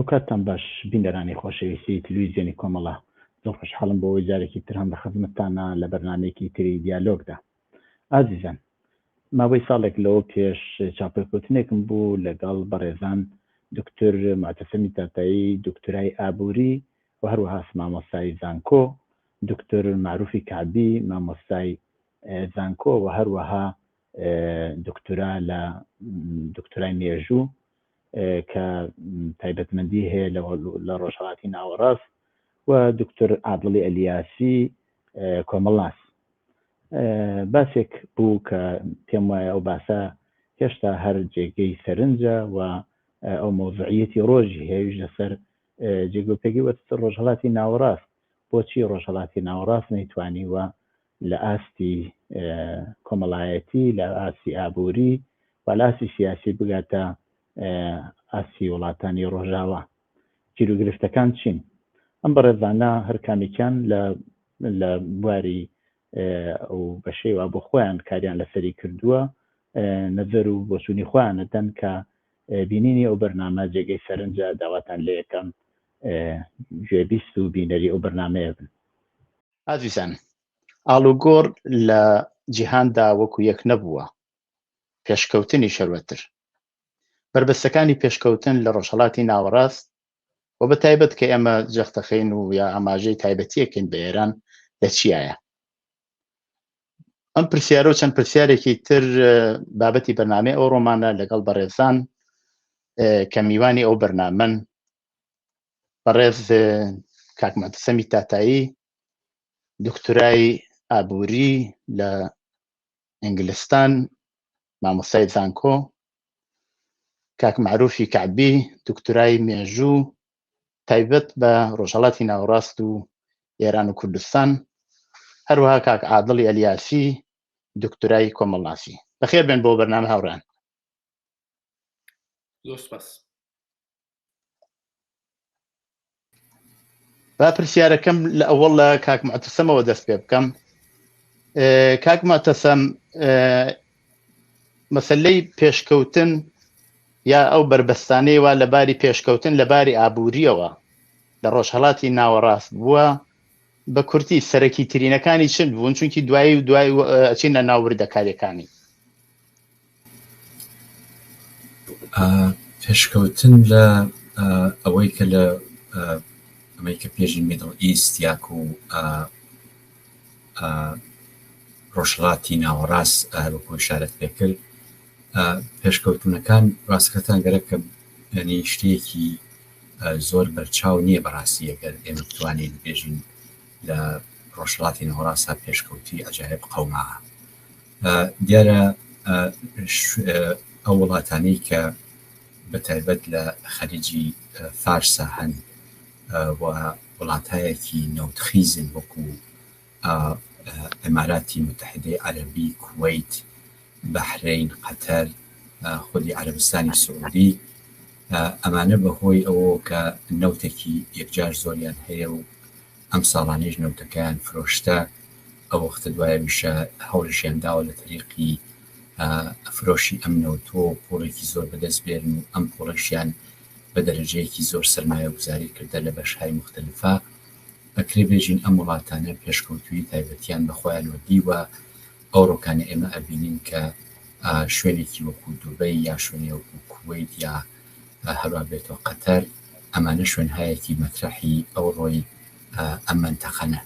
ئەو کاتتان باش بینەرانی خۆشەویستی تلویزیۆنی کۆمەڵە زۆر خۆشحاڵم بۆ ئەوەی جارێکی تر هەم بە خزمەتتانە لە بەرنامەیەکی تری دیالۆگدا. ئازیزان، ماوەی ساڵێک لەوە پێش چاپۆکوتنێکم بوو لەگەڵ بەڕێزان دکتۆر معتەسەمی تاتایی، دکتۆرای ئابووری و هەروەها مامۆستای زانکۆ، دکتۆر معروفی کعبی مامۆستای زانکۆ و هەروەها دکتۆرا لە دکتۆرای مێژوو کە تایبەتمەندی هەیە لە ڕۆژهەڵاتی ناوەڕاست و دکتۆر عادڵی ئەلیاسی کۆمەڵناس. باسێک بوو کە پێم وایە ئەو باسە هێشتا هەر جێگەی سەرنجە و ئەو مۆزوعیەتی ڕۆژی هەیەش لەسەر جێگوپێکی وەرزتر ڕۆژهەڵاتی ناوەڕاست. بۆچی ڕۆژهەڵاتی ناوەڕاست نەیتوانی وە لە ئاستی کۆمەڵایەتی، لە ئاسی ئابووری و لە ئاسی سیاسی بگاتە ئاسی وڵاتانی ڕۆژاوە؟ گیرروگرفتەکان چین؟ ئەم بەڕێزانە هەر کامێکیان لە بواری ئەو بەشەی وا بۆ خۆیان کاریان لەسەری کردووە، نەزەر و بۆچوونی خۆیان دەدەن کە بینینی ئەو بەرنامە جێگەی سەرنجە. داواتان لێ یەکەم گوێبیست و بینەری ئەو بەرنامەیە بن. ئازیزان، ئاڵوگۆڕ لە جیهاندا وەکو یەک نەبووە، پێشکەوتنی شەروەتر. بربەستەکانی پێشکەوتن لە ڕۆژهەڵاتی ناوەڕاست و بە تایبەت کە ئێمە جەختەخەین و یا ئاماژەی تایبەتیەکەین بە ئێران لە چیایە. ئەم پرسیارە و چەند پرسیارێکی تر بابەتی بەرنامەی ئەو ڕۆمانە لەگەڵ بەڕێزان کە میوانی ئەو بەرنامەن، بەڕێز کاک معتەسەمی تاتایی، دکتۆرای ئابووری لە ئینگلستان مامۆستای زانکۆ، کاک معروفی کعبی دکتۆرای مێژوو تایبەت بە ڕۆژهەڵاتی ناوەڕاست و ئێران و کوردستان، هەروەها کاک عادڵی ئەلیاسی دکتۆرای کۆمەڵناسی. بەخێر بێن بۆ بەرنامە هاوڕان. با پرسیارەکەم لە ئەوەڵ لە کاک معتەسەمەوە دەست پێ بکەم. کاک معتەسەم، مەسەلەی پێشکەوتن یا ئەو بربەستانەی وا لەباری پێشکەوتن لەباری ئابووریەوە لە ڕۆژهەڵاتی ناوەڕاست بووە، بە کورتی سەرەکی ترینەکانی چند بوون؟ چونکی دوایی ئەچینە ناوردەکاریەکانی. پێشکەوتن لە ئەوەی کە لە ئەمەی کە پێشی میدڵ ئیست یاک و ڕۆژهەڵاتی ناوەڕاست وەکو ئیشارەت پێ کرد، پێشکەوتنەکان ڕاستەکەتان گەرە کە ینی شتێکی زۆر بەرچاو نییە بەڕاستی. ئەگەر ئێمە بتوانین بێژین لە ڕۆژهەڵاتی ناوەڕاستە پێشکەوتی عەجایب قەوماوە. دیارە ئەو وڵاتانەی کە بەتایبەت لە خەلیجی فارسە هەن و وڵاتایەکی نەوتخیزن وەکو ئەماراتی متحیدەی عەرەبی، کووەیت، بەحرین، قەتەر، خودی عەرەبستانی سعودی، ئەمانە بەهۆی ئەوە کە نەوتێکی یەکجار زۆریان هەیە و ئەم ساڵانەیەش نەوتەکەیان فرۆشتە، ئەو وەختە دوایە ویشە هەوڵیشیان داوە لە تەریقی ئەفرۆشی ئەم نەوتۆ پۆڵێکی زۆر بەدەست بێرن و ئەم پۆڵەشیان بە دەرەجەیەکی زۆر سەرمایە گوزاری کردە لە بەشهای مختلفە. ئەکرێ بێژین ئەم وڵاتانە پێشکەوتووی تایبەتیان بەخۆیان وەدیوە. ئەو ڕۆکانە ئێمە ئەبینین کە شوێنێکی وەکو دووبەی یا شوێنی وەکو کووەیت یا هەروە بێتەوە قەتەر، ئەمانە شوێنهایەکی مەترەحی ئەو ڕۆی ئەم مەنتەقەنە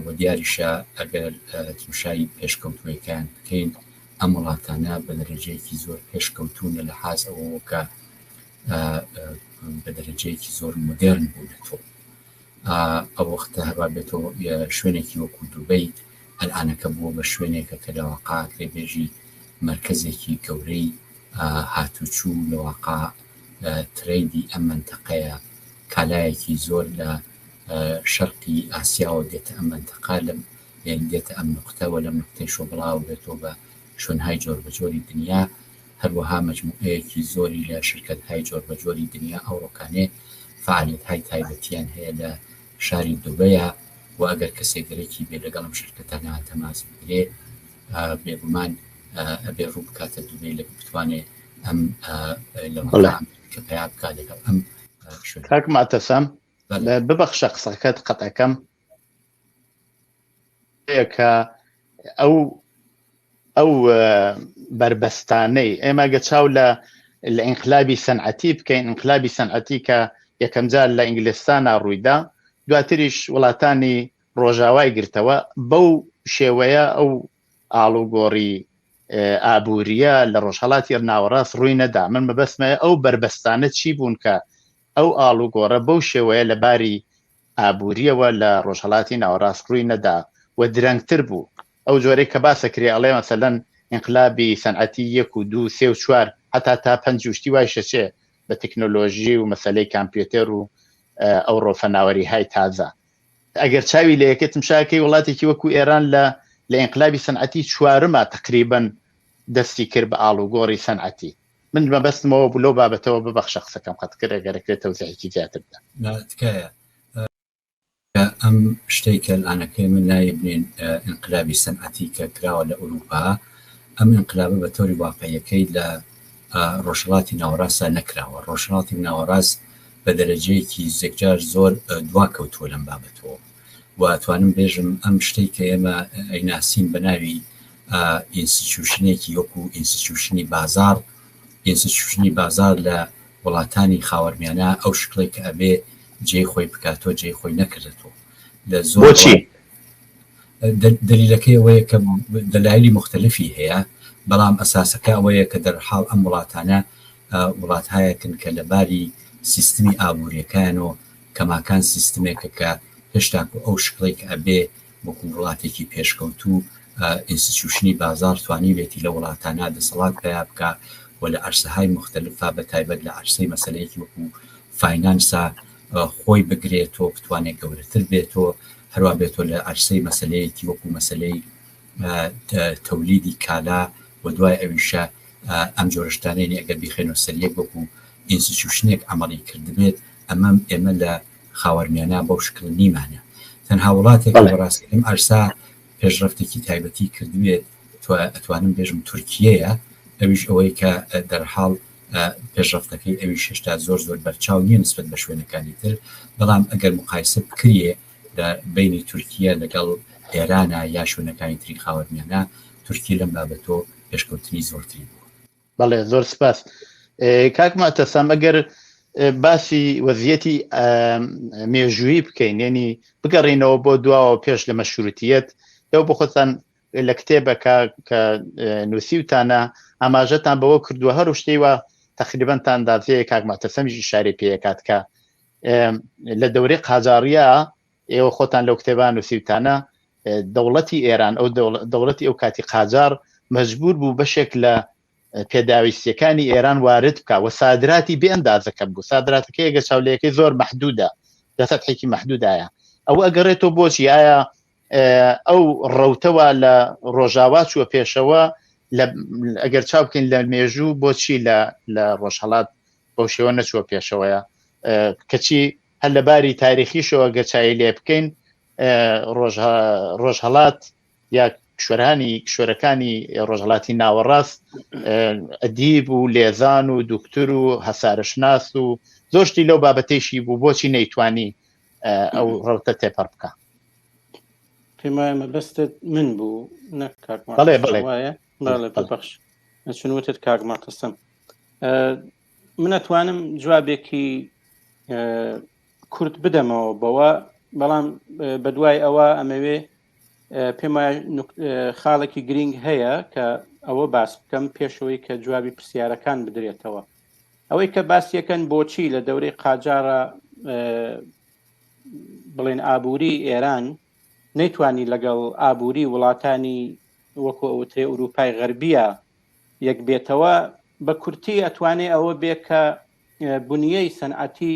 و دیاریشە ئەگەر تمشای پێشکەوتوویەکان بکەین، ئەم وڵاتانە بە دەرەجەیەکی زۆر پێشکەوتوونە لە حاز ئەوەوە کە بە دەرەجەیەکی زۆر مدێرن بوونەتەوە. ئەو وەختە هەروە بێتەوە شوێنێکی وەکو دووبەی ئەلعانەکە بووە بە شوێنێکە کە لەواقع کرێبێژی مرکزێکی گەورەی هاتوچوو لەواقع ترەیدی ئەم مەنتەقەیە، کالایەکی زۆر لە شەرقی ئاسیاوە دێتە ئەم مەنتەقە، لەم دێتە ئەم نقطەوە لەم نقطەی شۆبڵاو بێتەوە بە شوێنهای جۆربەجۆری دنیا، هەروەها مەجموعەیەکی زۆری لە شرکەتهای جۆربەجۆری دنیا ئەو ڕۆکانێ فعالیەتهای تایبەتیان هەیە لە شاری دووبەیە و ئەگەر کەسێگەرێکی بێ لەگەڵم شرکەتانە تەماس بگرێ، بێگومان ئەبێ ڕوو بکاتە دووبەی لە بتوانێت ئەم کە پیا بکات لەگەڵ ئەم کاک ماتەسەم ببەخشە قسەکەت قەتەکەم کە ئەو بربەستانەی ئێمە گەچاو لە ئینقلابی سەنعەتی بکەین ئینقلابی سەنعەتی کە یەکەم جار لە ئینگلیستانە ڕوویدا دواتریش وڵاتانی ڕۆژاوای گرتەوە بەو شێوەیە ئەو ئاڵوگۆڕی ئابووریە لە ڕۆژهەڵاتی ناوەڕاست ڕووی نەدا من مەبەستمەیە ئەو بربەستانە چی بوون کە ئەو ئاڵوگۆڕە بەو شێوەیە لە باری ئابووریەوە لە ڕۆژهەڵاتی ناوەڕاست ڕووی نەدا و درەنگتر بوو ئەو جۆرەی کە باسەکرێ ئەڵێ مەسەلەن ئینقلابی سەنعەتی 1 و 2 3 و 4 هەتا تا 5 شتی وای شەچێ بە تەکنۆلۆژی و مەسەلەی کامپیوتەر و ئەو ڕۆفەناوەری های تازە ئەگەر چاوی لە یەکێتم شاکەی وڵاتێکی وەکو ئێران لە ئینقلابی سەنعەتی 4 تقریبا دەستی کرد بە ئاڵوگۆڕی سەنعەتی من مەبەستمەوە بوو لەو بابەتەوە ببەخشە قسەکەم قەتکرد ئەگەرەکرێت تەوزیعێکی زیاتر بدەم تکایە ئەم شتێک کە ئەلانەکەی من نایبنین ئینقلابی سەنعەتی کە کراوە لە ئەوروپا ئەم ئینقلابە بە تۆری واقعیەکەی لە ڕۆژهەڵاتی ناوەڕاستە نەکراوە ڕۆژهەڵاتی ناوەڕاست بە دەرەجەیەکی زێکجار زۆر دواکەوتووە لەم بابەتەوە و ئەتوانم بێژم ئەم شتێک کە ئێمە ئەیناسین بە ناوی ئینستیتیوشنێکی وەکو ئینستیتیوشنی بازار ئینستیتیوشنی بازار لە وڵاتانی خاوەرمیانە ئەو شکڵێک کە ئەبێ جێی خۆی بکاتەوە جێی خۆی نەکردێتەوە لە زۆر دلیلەکەی ئەوەیە کە دەلایلی مختلفی هەیە بەڵام ئەساسەکە ئەوەیە کە دەرحاڵ ئەم وڵاتانە وڵات هایەکن کە لەباری سیستمی ئابوووریەکانەوە کەماکان سیستمێکە کە هێشتا ئەو شکڵێک ئەبێ وەکو وڵاتێکی پێشکەوتوو ئینستیتیوشنی بازار توانی بێتی لە وڵاتانە دەسەڵات پیا بکە و لە عەرسەهای مختلفا بە تایبەت لە عەرسەی مەسەلەیەکی وەکو فاینانسا خۆی بگرێتەوە بتوانێت گەورەتر بێتەوە هەروە بێتەوە لە عەرسەی مەسەلەیەکی وەکو مەسەلەی تەولیدی کالا و دوای ئەویشە ئەم جۆرەشتانەی ئەگەر بیخێنەوە سەریەک وەکو ئینستیتیوشنێک عملی کردبێت ئێمە لە خاوەرمیانە بەو شکل نیمانە تەنها وڵاتێک بەڕاستی ئەم ئەرسا پێشرەفتێکی تایبەتی کردوێت ئەتوانم بێژم تورکیەیە ئەویش ئەوەی کە دەرحاڵ پێشرەفتەکەی ئەوی شێشتا زۆر بەرچاو نییە نسبەت بە شوێنەکانی تر بەڵام ئەگەر مقایسە بکرێ لە بینی تورکیە لەگەڵ ئێرانە یا شوێنەکانی تری خاوەرمیانە تورکی لەم بابەتۆ پێشکەوتنی زۆرتری بوو. بەڵێ زۆر سپاس کاک ماتەسەم ئەگەر باسی وەزیەتی مێژوویی بکەین یعنی بگەڕینەوە بۆ دواوە پێش لە مەشروتیەت ئەو بۆ خۆتان لە کتێبەکە کە نووسیوتانە ئاماژەتان بەوە کردووە هەرو شتەیوە تقریبەنتان دازەیە کاک ماتەسەمیشی شاری پێکات کە لە دەورەی قاجاریە ئێوە خۆتان لەو کتێبان نووسیوتانە دەوڵەتی ئێران ئەو دەوڵەتی ئەو کاتی قاجار مەجبور بوو بەشێک لە پێداویستیەکانی ئێران وارد بکە و سادراتی بێئەندازەکە بوو سادراتەکە ئەگەر چاولەکەی زۆر مەحدودە لە سەتحێکی مەحدودایە ئەو ئەگەڕێتەوە بۆچی ئایا ئەو ڕەوتەوە لە ڕۆژاوا چووە پێشەوە ئەگەر چاو بکەین لە مێژوو بۆچی لە ڕۆژهەڵات بۆ شێوە نەچووە پێشەوەیە کەچی هەر لەباری تاریخیشەوە گەچایی لێ بکەین ڕۆژهەڵات یا کشوەرەکانی ڕۆژهەڵاتی ناوەڕاست ئەدیب و لێزان و دوکتور و هەسارەشناس و زۆرشتی لەو بابەتێشی بوو بۆچی نەیتوانی ئەو ڕەوتە تێپەڕ بکە پێم وایە مەبەستت من بوو نەک بەخش چونوتت کاک ماتەسەم من ئەتوانم جوابێکی کورت بدەمەوە بەوە بەڵام بە دوای ئەوە ئەمەوێ پێم وایە خاڵێکی گرنگ هەیە کە ئەوە باس بکەم پێشەوەی کە جوابی پرسیارەکان بدرێتەوە ئەوەی کە باسیەکەن بۆچی لە دەورەی قاجارە بڵێن ئابووری ئێران نەیتوانی لەگەڵ ئابووری وڵاتانی وەکو ئەوترێ ئوروپای غەربیە یەک بێتەوە بە کورتی ئەتوانێ ئەوە بێ کە بنیەی سەنعەتی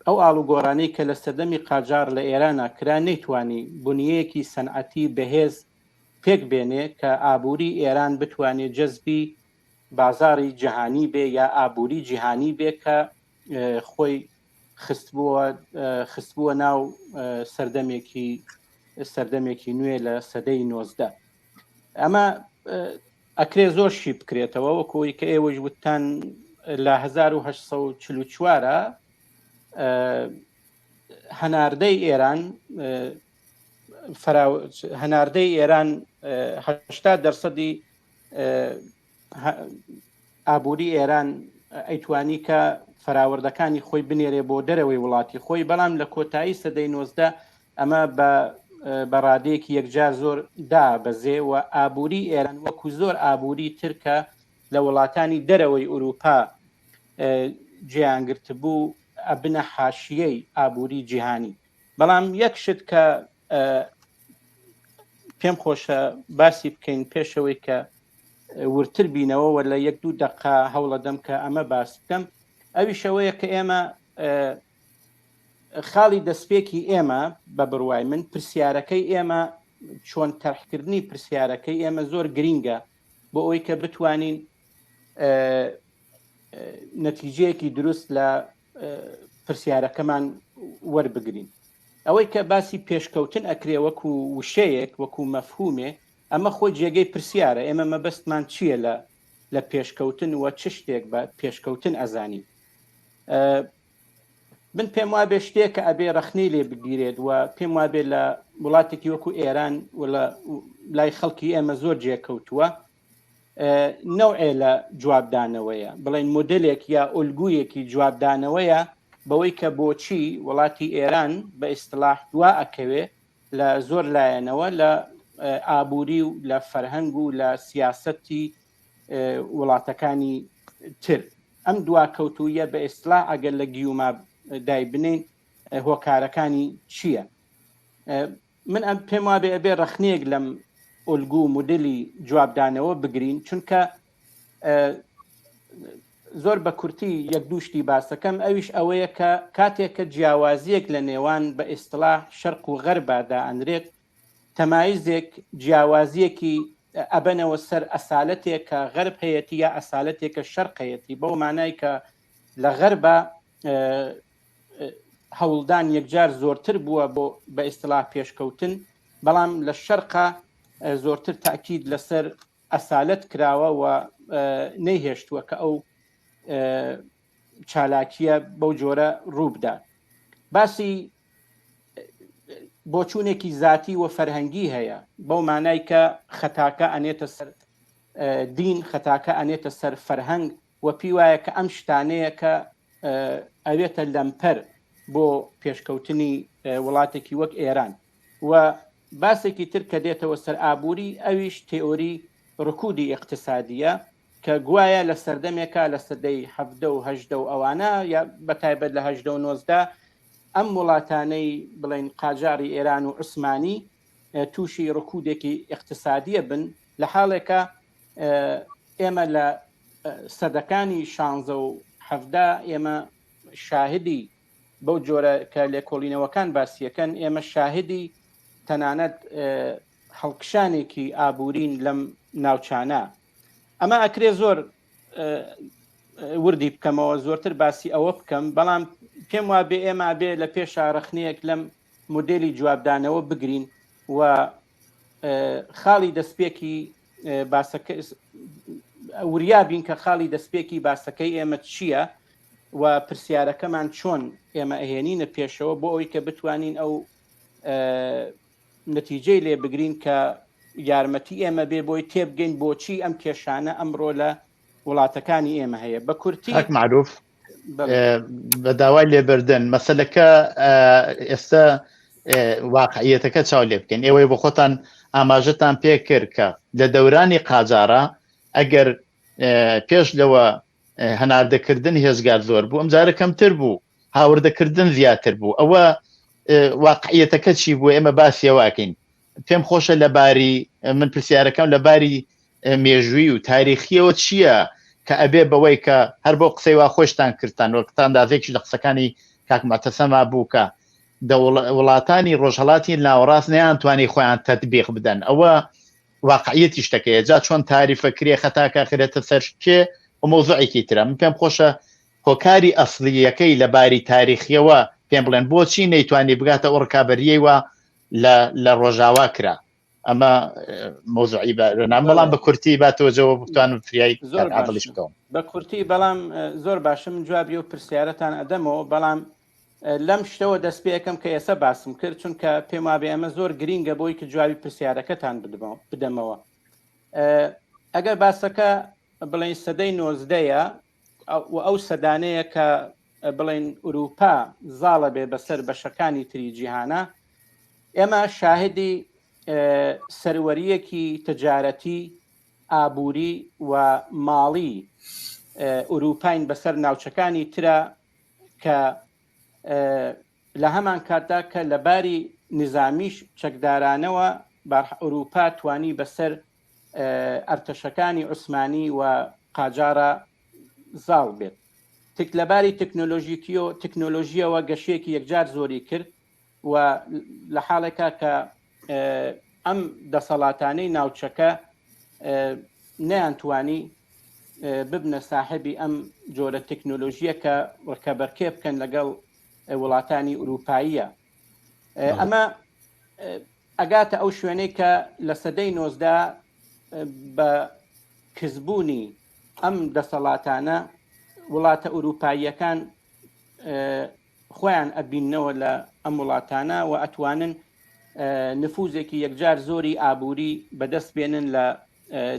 ئەو ئاڵوگۆڕانەی کە لە سەردەمی قاجار لە ئێرانە کرا نەیتوانی بنیەیەکی سەنعەتی بەهێز پێک بێنێ کە ئابووری ئێران بتوانێت جەزبی بازاری جیهانی بێ یا ئابووری جیهانی بێ کە خۆی خستبووە ناو سەردەمێکی نوێ لە سەدەی 19 ئەمە ئەکرێ زۆر شی بکرێتەوە وەکۆی کە ئێوەش وتان لە 1940 هەناردەی ئێران هەناردەی ئێران 80% ئابووری ئێران ئەیتوانی کە فراوردەکانی خۆی بنێرێ بۆ دەرەوەی وڵاتی خۆی، بەڵام لە کۆتایی سەدەی 19 ئەمە بە ڕادەیەکی یەکجار زۆر دابەزێ و ئابووری ئێران وەکو زۆر ئابووری ترکە لە وڵاتانی دەرەوەی ئوروپا جیانگرت بوو ئەبنە حاشیەی ئابووری جیهانی. بەڵام یەک شت کە پێم خۆشە باسی بکەین پێشەوەی کە ورتر بینەوە و لە 1-2 دقیقە هەوڵە دەم کە ئەمە باس بکەم، ئەوی شەوەیە کە ئێمە خاڵی دەستپێکی ئێمە بە بڕوای من پرسیارەکەی ئێمە چۆن تەرحکردنی پرسیارەکەی ئێمە زۆر گرینگە بۆ ئەوەی کە بتوانین نەتیجەیەکی دروست لە پرسیارەکەمان وەربگرین. ئەوەی کە باسی پێشکەوتن ئەکرێ وەکو وشەیەک وەکو مەفهومێ، ئەمە خۆی جێگەی پرسیارە. ئێمە مەبەستمان چییە لە پێشکەوتن و چ شتێک بە پێشکەوتن ئەزانی؟ من پێم وابێ شتێک کە ئەبێ ڕەخنەی لێ بگیرێت و پێم وابێ لە وڵاتێکی وەکو ئێران و لە لای خەڵکی ئێمە زۆر جێکەوتووە نەوعێ لە جوابدانەوەیە، بڵێن مۆدلێک یا ئۆلگویەکی جوابدانەوەیە بەوەی کە بۆچی وڵاتی ئێران بە ئیستلاح دوا ئەکەوێ لە زۆر لایەنەوە لە ئابووری و لە فەرهەنگ و لە سیاسەتی وڵاتەکانی تر. ئەم دواکەوتویە بە ئیستلاح ئەگەر لە گیوما دای بنین هۆکارەکانی چییە؟ من پێم وابێ ئەبێ ڕەخنەیەک لەم ئۆلگو و مودلی جوابدانەوە بگرین، چونکە زۆر بە کورتی یەک دووشتی باسەکەم ئەویش ئەوەیە کە کاتێک کە جیاوازیەک لە نێوان بە ئیستلاح شەرق و غەربدا ئەنرێت، تەمایزێک جیاوازیەکی ئەبەنەوە سەر ئەسالەتێک کە غەرب هەیەتی یا ئەسالەتێکە شەرق هەیەتی، بەو مانای کە لە غەربە هەوڵدان یەکجار زۆرتر بووە بۆ بە ئیستلاح پێشکەوتن، بەڵام لە شەرقە زۆرتر تاکید لەسەر ئەسالەت کراوە و نەیهێشتووە کە ئەو چالاکیە بەو جۆرە ڕووبدا. باسی بۆچوونێکی ذاتی و فەرهەنگی هەیە، بەو مانای کە خەتاکە ئەنێتە سەر دین، خەتاکە ئەنێتە سەر فەرهەنگ و پێی وایە کە ئەم شتانەیە کە ئەوێتە لەمپەر بۆ پێشکەوتنی وڵاتێکی وەک ئێران. و باسێکی تر کە دێتەوە سەر ئابووری، ئەویش تێئۆری ڕکودی اقتصادیە کە گوایە لە سەردەمێکە لە سەدەی 17 و 18 و ئەوانە یا بەتایبەت لە 18 و 19 ئەم وڵاتانەی بڵێن قاجاری ئێران و عوسمانی تووشی ڕکودێکی اقتصادیە بن، لە حاڵێکە ئێمە لە سەدەکانی 16 و 17 ئێمە شاهدی بەو جۆرە کە لێکۆڵینەوەکان باسیەکەن، ئێمە شاهدی تەنانەت هەڵکشانێکی ئابوورین لەم ناوچانە. ئەمە ئەکرێ زۆر وردی بکەمەوە، زۆرتر باسی ئەوە بکەم، بەڵام پێم وابێ ئێمە بێ لە پێش ڕەخنەیەک لەم مودێلی جوابدانەوە بگرین و خاڵی دەستپێکی باسەکە وریابین کە خاڵی دەستپێکی باسەکەی ئێمە چییە و پرسیارەکەمان چۆن ئێمە ئەهێنینە پێشەوە بۆ ئەوەی کە بتوانین ئەو نەتیجەی لێ بگرین کە یارمەتی ئێمە بێ بۆی تێبگەین بۆچی ئەم کێشانە ئەمڕۆ لە وڵاتەکانی ئێمە هەیە. بە کورتی معروف بە داوای لێبردن مەسەلەکە ئێستا واقعیەتەکە چاو لێ بکەین. ئێوەی بۆ خۆتان ئاماژەتان پێ کرد کە لە دەورانی قاجارە ئەگەر پێش لەوە هەناردەکردن هێزگار زۆر بوو، ئەم جارە کەمتر بوو، هاوردەکردن زیاتر بوو. ئەوە واقعیەتەکە چی بوو؟ ئێمە باسیەوەکەین. پێم خۆشە لەباری من پرسیارەکەم لەباری مێژووی و تاریخیەوە چییە کە ئەبێ بەوەی کە هەر بۆ قسەی وا خۆشتان کردتان وەکتان دازێکی لە قسەکانی کاکماتەسەما بوو کە وڵاتانی ڕۆژهەڵاتی ناوەڕاست نەیانتوانی خۆیان تەطبیق بدەن. ئەوە واقعیەتی شتەکەیە. جا چۆن تاریفەکرێ خەتاکە خرێتە سەر کێ و مۆزوعێکی ترە. من پێم خۆشە هۆکاری ئەسڵیەکەی لەباری تاریخیەوە پێم بڵێن بۆچی نەیتوانی بگاتە ئەو ڕکابەریەوە لە ڕۆژاوا کرا. ئەمە مۆزوعی بەڵام بە کورتی باتەوەجەوە بتوانم فریایی زۆر عادڵیش بکەم بە کورتی بەڵام زۆر باشم جوابی و پرسیارەتان ئەدەمەوە بەڵام لەم شتەوە دەست پێ یەکەم کە ئێستا باسم کرد چونکە پێم وابێ ئەمە زۆر گرینگە بۆی کە جوابی پرسیارەکەتان بدەمەوە ئەگەر باسەکە بڵێن سەدەی 19ەیە و ئەو سەدانەیە کە بڵێن ئوروپا زاڵە بێ بەسەر بەشەکانی تری جیهانە ئێمە شاهدی سەروەریەکی تجارەتی ئابووری و ماڵی ئوروپاین بەسەر ناوچەکانی ترە کە لە هەمان کاتدا کە لەباری نظامیش چەکدارانەوە ئوروپا توانی بەسەر ئەرتەشەکانی عوسمانی و قاجارە زاڵ بێت تک لەباری تەکنۆلۆژیەوە گەشەیەکی یەکجار زۆری کرد و لە حاڵێکە کە ئەم دەسەڵاتانەی ناوچەکە نەیانتوانی ببنە ساحبی ئەم جۆرە تەکنۆلۆژیە کە بەرکێ بکەن لەگەڵ وڵاتانی ئوروپاییە ئەمە ئەگاتە ئەو شوێنەی کە لە سەدەی 19 بە کەسبوونی ئەم دەسەڵاتانە وڵاتە ئوروپاییەکان خۆیان ئەبینەوە لە ئەم وڵاتانە و ئەتوانن نفوزێکی یەکجار زۆری ئابووری بەدەست بێنن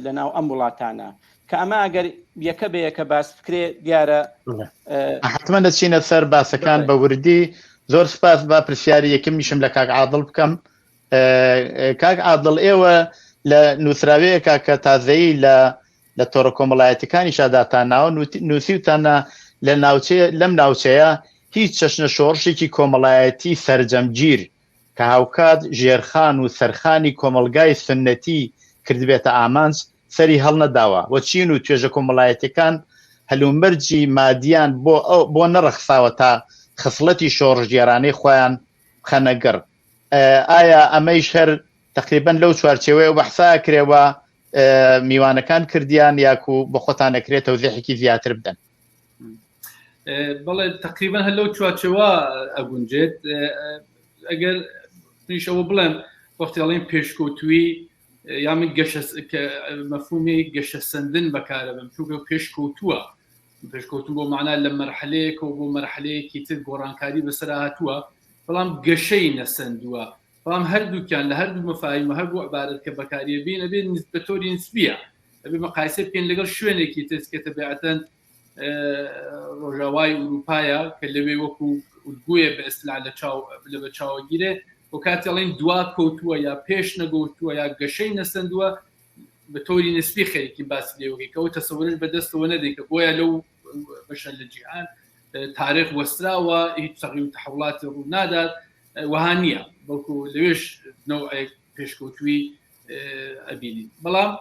لە ناو ئەم وڵاتانە کە ئەمە ئەگەر یەکە بە یەکە باس بکرێ دیارە حتمما دەچینە سەر باسەکان بە وردی زۆر سپاس با پرسیاری یەکەمیشم لە کاک عادڵ بکەم کاک عادڵ ئێوە لە نووسراوەیەکە کە تازەیی لە تۆڕە کۆمەڵایەتەکانی شاداتانناوە نووسیوتانە لەم ناوچەیە هیچ چەشنە شۆڕشێکی کۆمەڵایەتی سەرجەمگیر کە هاوکات ژێرخان و سەرخانی کۆمەلگای سنەتی کردبێتە ئامانج سەری هەڵ نەداوە و چین و توێژە کۆمەڵایەتەکان هەلومەرجی مادیان بۆ نەڕەخساوە تا خصلەتی شۆڕژگێرانەی خۆیان خەنەگەڕ ئایا ئەمەیش هەر تقریبا لەو چوارچێوەیە بەحسا کرێوە میوانەکان کردیان یاکو بە خۆتان نەکرێت تەوزیحێکی زیاتر بدەن بەڵێ تقریبا هەر لەو چوارچێوە ئەگونجێت ئەگەر نیشەوە بڵێم وەختی ئەڵێن پێشکەوتووی یا من مەفهومی گەشە سندن بەکارە بم چونکە پێشکەوتووە بۆ معنە لە مەرحلەیەک و بۆ مەرحلەیەکی تر گۆڕانکاری بەسەر هاتووە بەڵام گەشەی نەسەندووە بەڵام هەردووکیان لە هەردوو مەفاهیم و هەردوو عبارەت کە بەکاریە بین ئەبێ بە تۆری نسبیە ئەبێ مەقایسە بکەین لەگەڵ شوێنێکی تر کە تەبیعەتەن ڕۆژاوای ئوروپایە کە لەوێ وەکو گوێ بە ئەستلا لە بە چاوەگیرێ و کاتێڵین دوا کەوتووە یا پێش نەگەوتووە یا گەشەی نەسەندووە بە تۆری نسبی خەریکی باسی لێوەکەی کەەوە تەسەورش بەدەستەوە نەدەیکە بۆیە لەو بەشە لە جیهان تاریخ وەستراوە هیچ تەغییر و تەحوڵاتی ڕوو نادات وەها نییە بەڵکو لەوێش نەوعێک پێشکەوتووی ئەبینین بەڵام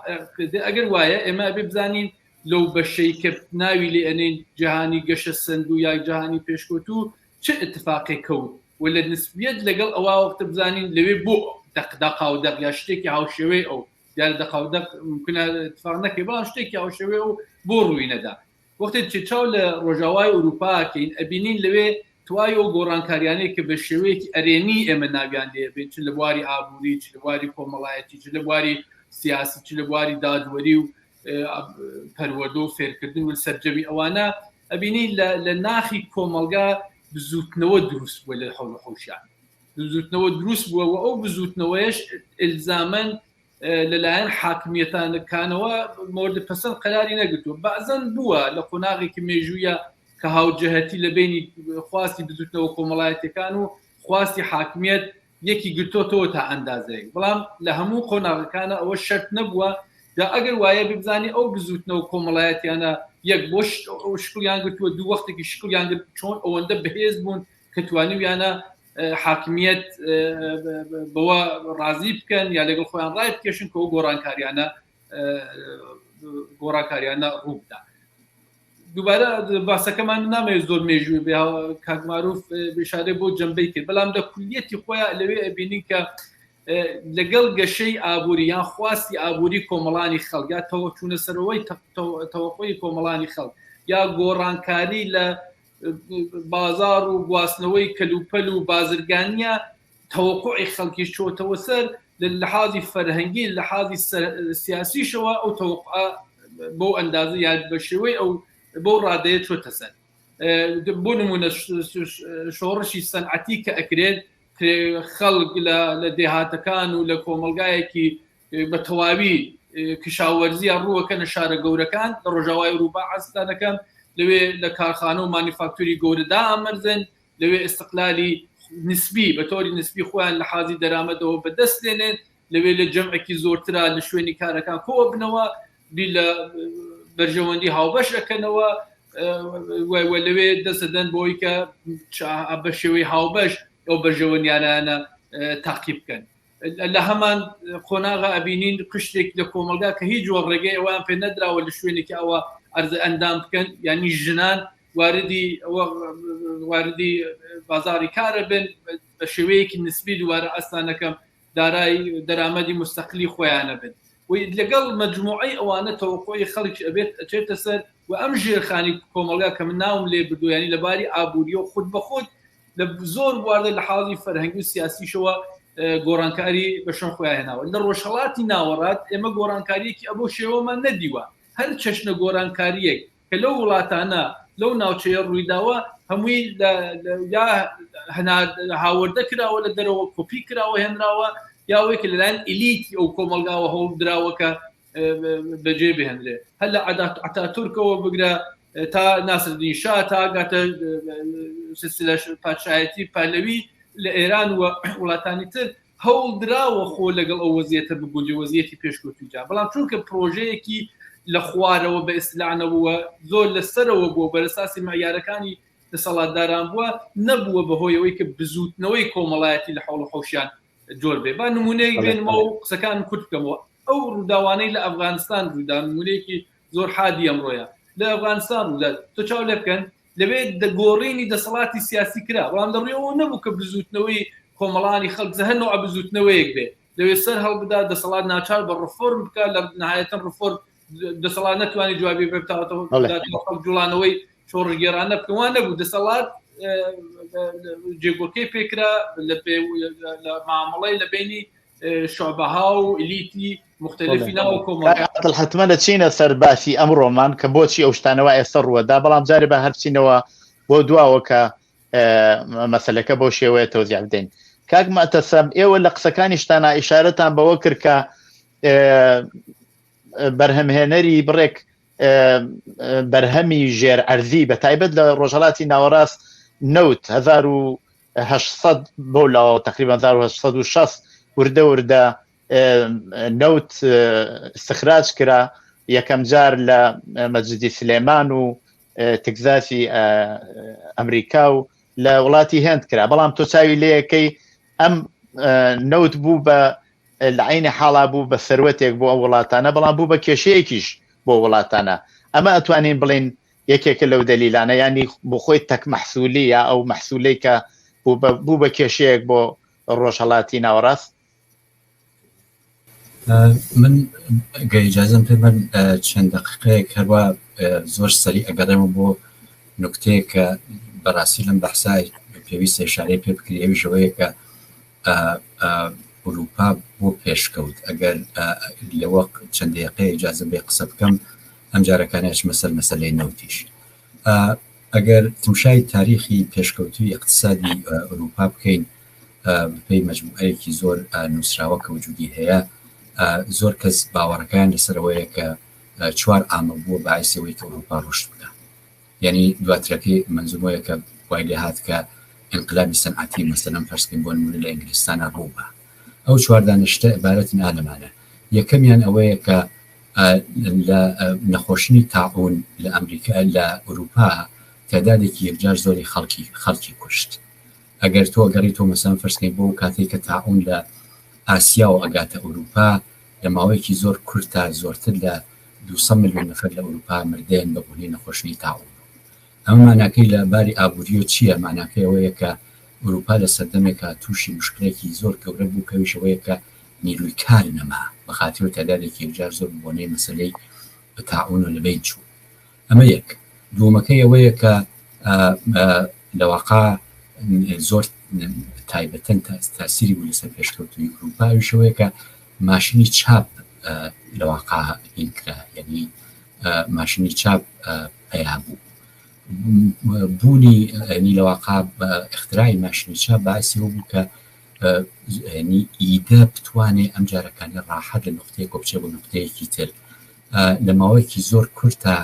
ئەگەر وایە ئێمە ئەبێ بزانین لەو بەشەی کە ناوی لێ ئەنێن جیهانی گەشە سند و یا جیهانی پێشکەوتوو چه اتفاقی کەوت و لە نسبیت لەگەڵ ئەوە وەختە بزانین لەوێ بۆ دەقاودەق یا شتێکی هاوشێوەی ئەو دیارە دەقاودەق ممکنە اتفاق نەکەی بەڵام شتێکی هاوشێوەی ئەو بۆ ڕووی نەدا وەختێک چاو لە ڕۆژاوای ئوروپاکەین ئەبینین لەوێ توای ئەو گۆڕانکاریانەیە کە بە شێوەیەکی ئەرێنی ئێمە ناویان لێبێت چ لە بواری ئابووری چ لە بواری کۆمەڵایەتی چ لە بواری سیاسی چ لە بواری دادوەری و پەروەردە و فێرکردن و سەرجەوی ئەوانە ئەبینی لە ناخی کۆمەلگا بزوتنەوە دروست بووە لە حەوڵ حەوشیان بزوتنەوە دروست بووە و ئەو بزوتنەوەیش ئلزامەن لەلایەن حاکمیەتانەکانەوە مورد پەسەند قەراری نەگرتووە بەعزەن بووە لە قۆناغێکی مێژوویە کە هاوجەهەتی لە بینی خواستی بزوتنەوە کۆمەڵایەتەکان و خواستی حاکمیەت یەکی گرتۆتەوە تا ئەندازەیە بەڵام لە هەموو قۆناغەکانە ئەوە شەرت نەبووە دا ئەگەر وایە ببزانی ئەو بزوتنەوە کۆمەڵایەتیانە یەک بۆ شکڵیان گرتووە دوو وەختێکی شکڵیان گرت چۆن ئەوەندە بەهێز بوون کە توانیویانە حاکمیەت بەوە ڕازی بکەن یا لەگەڵ خۆیان ڕای بکێشن کە ئەو گۆڕانکاریانە ڕووبدا دووبارە باسەکەمان نامەوێت زۆر مێژووی بێ کاک معروف بشارێ بۆ جەمبەی کرد بەڵام لە کولیەتی خۆیان لەوێ ئەبینین کە لەگەڵ گەشەی ئابووری یان خواستی ئابووری کۆمەڵانی خەڵک یا چوونە سەرەوەی تەوەقۆی کۆمەڵانی خەڵک یا گۆڕانکاری لە بازار و گواستنەوەی کەلوپەل و بازرگانیە تەوەقعی خەڵکیش چۆتەوە سەر لە حاضی فەرهەنگی لە حاضی سیاسیشەوە ئەو تەوقع بۆ ئەندازە یان بە شێوەی ئەو بۆ ڕادەیە چۆتە سەر بۆ نمونە شۆڕشی سەنعەتی کە ئەکرێت خەڵک لە دێهاتەکان و لە کۆمەلگایەکی بە تەواوی کشاوەرزیان ڕووەکەنە شارە گەورەکان لە ڕۆژاوای ئەوروپا عەزدانەکەم لەوێ لە کارخانە و مانیفاکتوری گەورەدا ئامەرزن لەوێ ئیستقلالی نسبی بە تۆری نسبی خۆیان لە حاضی دەرامەتەوە بەدەست لێنێن لەوێ لە جەمعێکی زۆرترا لە شوێنی کارەکان کۆ بنەوە دی لە بەرژەوەندی هاوبەش دەکەنەوە لەوێ دەسەدەن بۆی کە بە شێوەی هاوبەش ئەو بەرژەوەندیانانە تاقیب بکەن لە هەمان قۆناغا ئەبینین قشتێک لە کۆمەلگا کە هیچ جۆر ڕێگەی ئەوان پێ نەدراوە لە شوێنێکی ئەوە ئەرزە ئەندام بکەن یعنی ژنان واردی بازاری کارە بن بە شێوەیەکی نسبی دووارە ئەستانەکەم دارای دەرامەدی مستەقلی خۆیانە بن لەگەڵ مجموعەی ئەوانە تەوقعی خەڵکی ئەبێت ئەچێتە سەر و ئەم ژێرخانی کۆمەلگا کە من ناوم لێ بردویانی لەباری ئابووریە و خود بە خود لە زۆر بواردە لە حاڵی فەرهەنگی و سیاسیشەوە گۆڕانکاری بەشەم خۆیان هێناوە لە ڕۆژهەڵاتی ناوەڕات ئێمە گۆڕانکاریەکی ئەبۆ شێوەمان نەدیوە هەر چەشنە گۆڕانکاریەک کە لەو وڵاتانە لەو ناوچەیە ڕوویداوە هەمووی یا هاوردە کراوە لە دەرەوە کۆپی کراوە هێنراوە یاوەیە کە لەلایەن ئیلیتی ئەو کۆمەلگاوە هەوڵ دراوەکە بەجێ بهێنرێ هەر لە ئەتاتورکەوە بگرە تا ناسردین شا تا گاتە سلسلە پادشایەتی پالەوی لە ئێران و وڵاتانی تر هەوڵ دراوە خۆ لەگەڵ ئەو وەزیەتە ببوونجە وەزیەتی پێشکەوتوویجا بەڵام چونکە پرۆژەیەکی لە خوارەوە بە ئیسلانەوە زۆر لەسەرەوە بووە بەرەساسی معیارەکانی دەسەڵاتداران بووە نەبووە بەهۆیەوەی کە بزوتنەوەی کۆمەڵایەتی لە حوڵ خۆشیان جۆر بێ با نمونەیەک بێنمەوە و قسەکان کورت بکەمەوە ئەو ڕووداوانەی لە ئەفغانستان ڕوودا نمونەیەکی زۆر حادی ئەمڕۆیە لە ئەفغانستان ڕوودا تۆ چاو لێ بکەن لەبێت دەگۆڕینی دەسەڵاتی سیاسی کرا بەڵام دەڕێەوە نەبوو کە بزوتنەوەی کۆمەڵانی خەڵک هەرنەوە بزوتنەوەیەک بێ لەوێ سەر هەڵبدا دەسەڵات ناچار بە ڕفۆرم بکە لە نهایەتەن ڕفۆرم دەسەڵات نەتوانانی جوابی بێتەوە جوڵانەوەی شۆڕگێرانە بکەوان نەبوو دەسەڵات جێگۆکەی پێکرا لە مامەڵەی لە بینی شعبەها و ئیلیتی مختلفی ناو کۆمەڵگا حتممە دەچینە سەر باسی ئەمڕۆمان کە بۆچی ئەو شتانەوە ئێستا ڕووەدا بەڵام جارێ بە هەرچینەوە بۆ دواوە کە مەسەلەکە بۆ شێوەیە تەوزیع بدەین کاک مەعتەسەب ئێوە لە قسەکانی شتانە ئیشارەتان بەوە کرد کە بەرهەمهێنەری بڕێک بەرهەمی ژێر ئەرزی بە تایبەت لە ڕۆژهەڵاتی ناوەڕاست نەوت 1800 بۆ لاوە تقریبا 1860 وردە نەوت استخراج کرا یەکەم جار لە مەجدی سلێمان و تگزاسی ئەمریکا و لە وڵاتی هێند کرا بەڵام تۆ چاوی لەیەکەی ئەم نەوت بوو بە لە عینی حاڵا بوو بە سەروەتێک بۆ ئەو وڵاتانە بەڵام بوو بە کێشەیەکیش بۆ وڵاتانە ئەمە ئەتوانین بڵین یەکێکە لەو دەلیلانە ینی بۆ خۆی تەک مەحسوولی یا ئەو مەحسوولەی کە بوو بە کێشەیەک بۆ ڕۆژهەڵاتی ناوەڕاست من ئیجازەم پێ من چەند دقیقەیەک هەروە زۆر سەری ئەگەڕێمە بۆ نوکتەیە کە بەڕاستی لەم بەحسای پێویستە ئیشارەی پێ بکرێ ئەوی ژەوەیە کە ئەوروپا بۆ پێشکەوت ئەگەر لەوە چەند دقیقەیە ئیجازە بێ قسە بکەم ئەم جارەکانیش مەسەلەی نەوتیش ئەگەر تمشای تاریخی پێشکەوتوی اقتصادی ئەوروپا بکەین بەپێی مەجموعەیەکی زۆر نووسراوە کە وجودی هەیە زۆر کەس باوەڕەکان لەسەرەوەیە کە چوار عامل بووە باعثەوەی کە ئەوروپا ڕۆشت بکە یعنی دواترەکەی منزومەیە کە وای لێ هات کە انقلابی سەنعەتی مەسەلەن فەرزکەین بۆ نمونە لە ئینگلیستانە ڕووبە ئەو چواردانشتە عبارەتن ئالەمانە یەکەمیان ئەوەیە کە لە نەخۆشنی تاعون لە ئەمریکا لە ئەوروپا تعدادێکی یەکجار زۆری خەڵکی کوشت ئەگەر تۆ گەڕی تۆ مەسەلەن فەرزکەین بۆ کاتێک کە تاعون لە ئاسیا و ئەگاتە ئەوروپا لە ماوەیەکی زۆر کورتە زۆرتر لە 200 ملیۆن نەفەر لە ئەوروپا مردێن بە بوونی نەخۆشنی تاعون ئەمە ماناکەی لە باری ئابووری و چییە ماناکەی ئەوەیە کە ئەوروپا لە سەردەمێکە تووشی مشکلێکی زۆر گەورە بوو کەویشەوەیە کە نیروی کار نەما بەخاطر تعدادێکی یەکجار زۆر بۆنەی مەسەلەی تاعون و لەبین چوو ئەمە یەک دووەمەکەی ئەوەیە کە لەواقع زۆر تایبەتەن تاسیری بوو لەسەر پێشکەوتوی ئەوروپاویشەوەیە کە ماشینی چاپ لەواقع هینکرا یعنی ماشینی چاپ پیا بوو بوونی ینی لەواقع اختراعی ماشینی چاپ باعثی بوو کە ینی ئیدە بتوانێت ئەم جارەکانی ڕاحەت لە نقطەیە کۆبچێ بۆ نقطەیەکی تر لە ماوەیەکی زۆر کورتە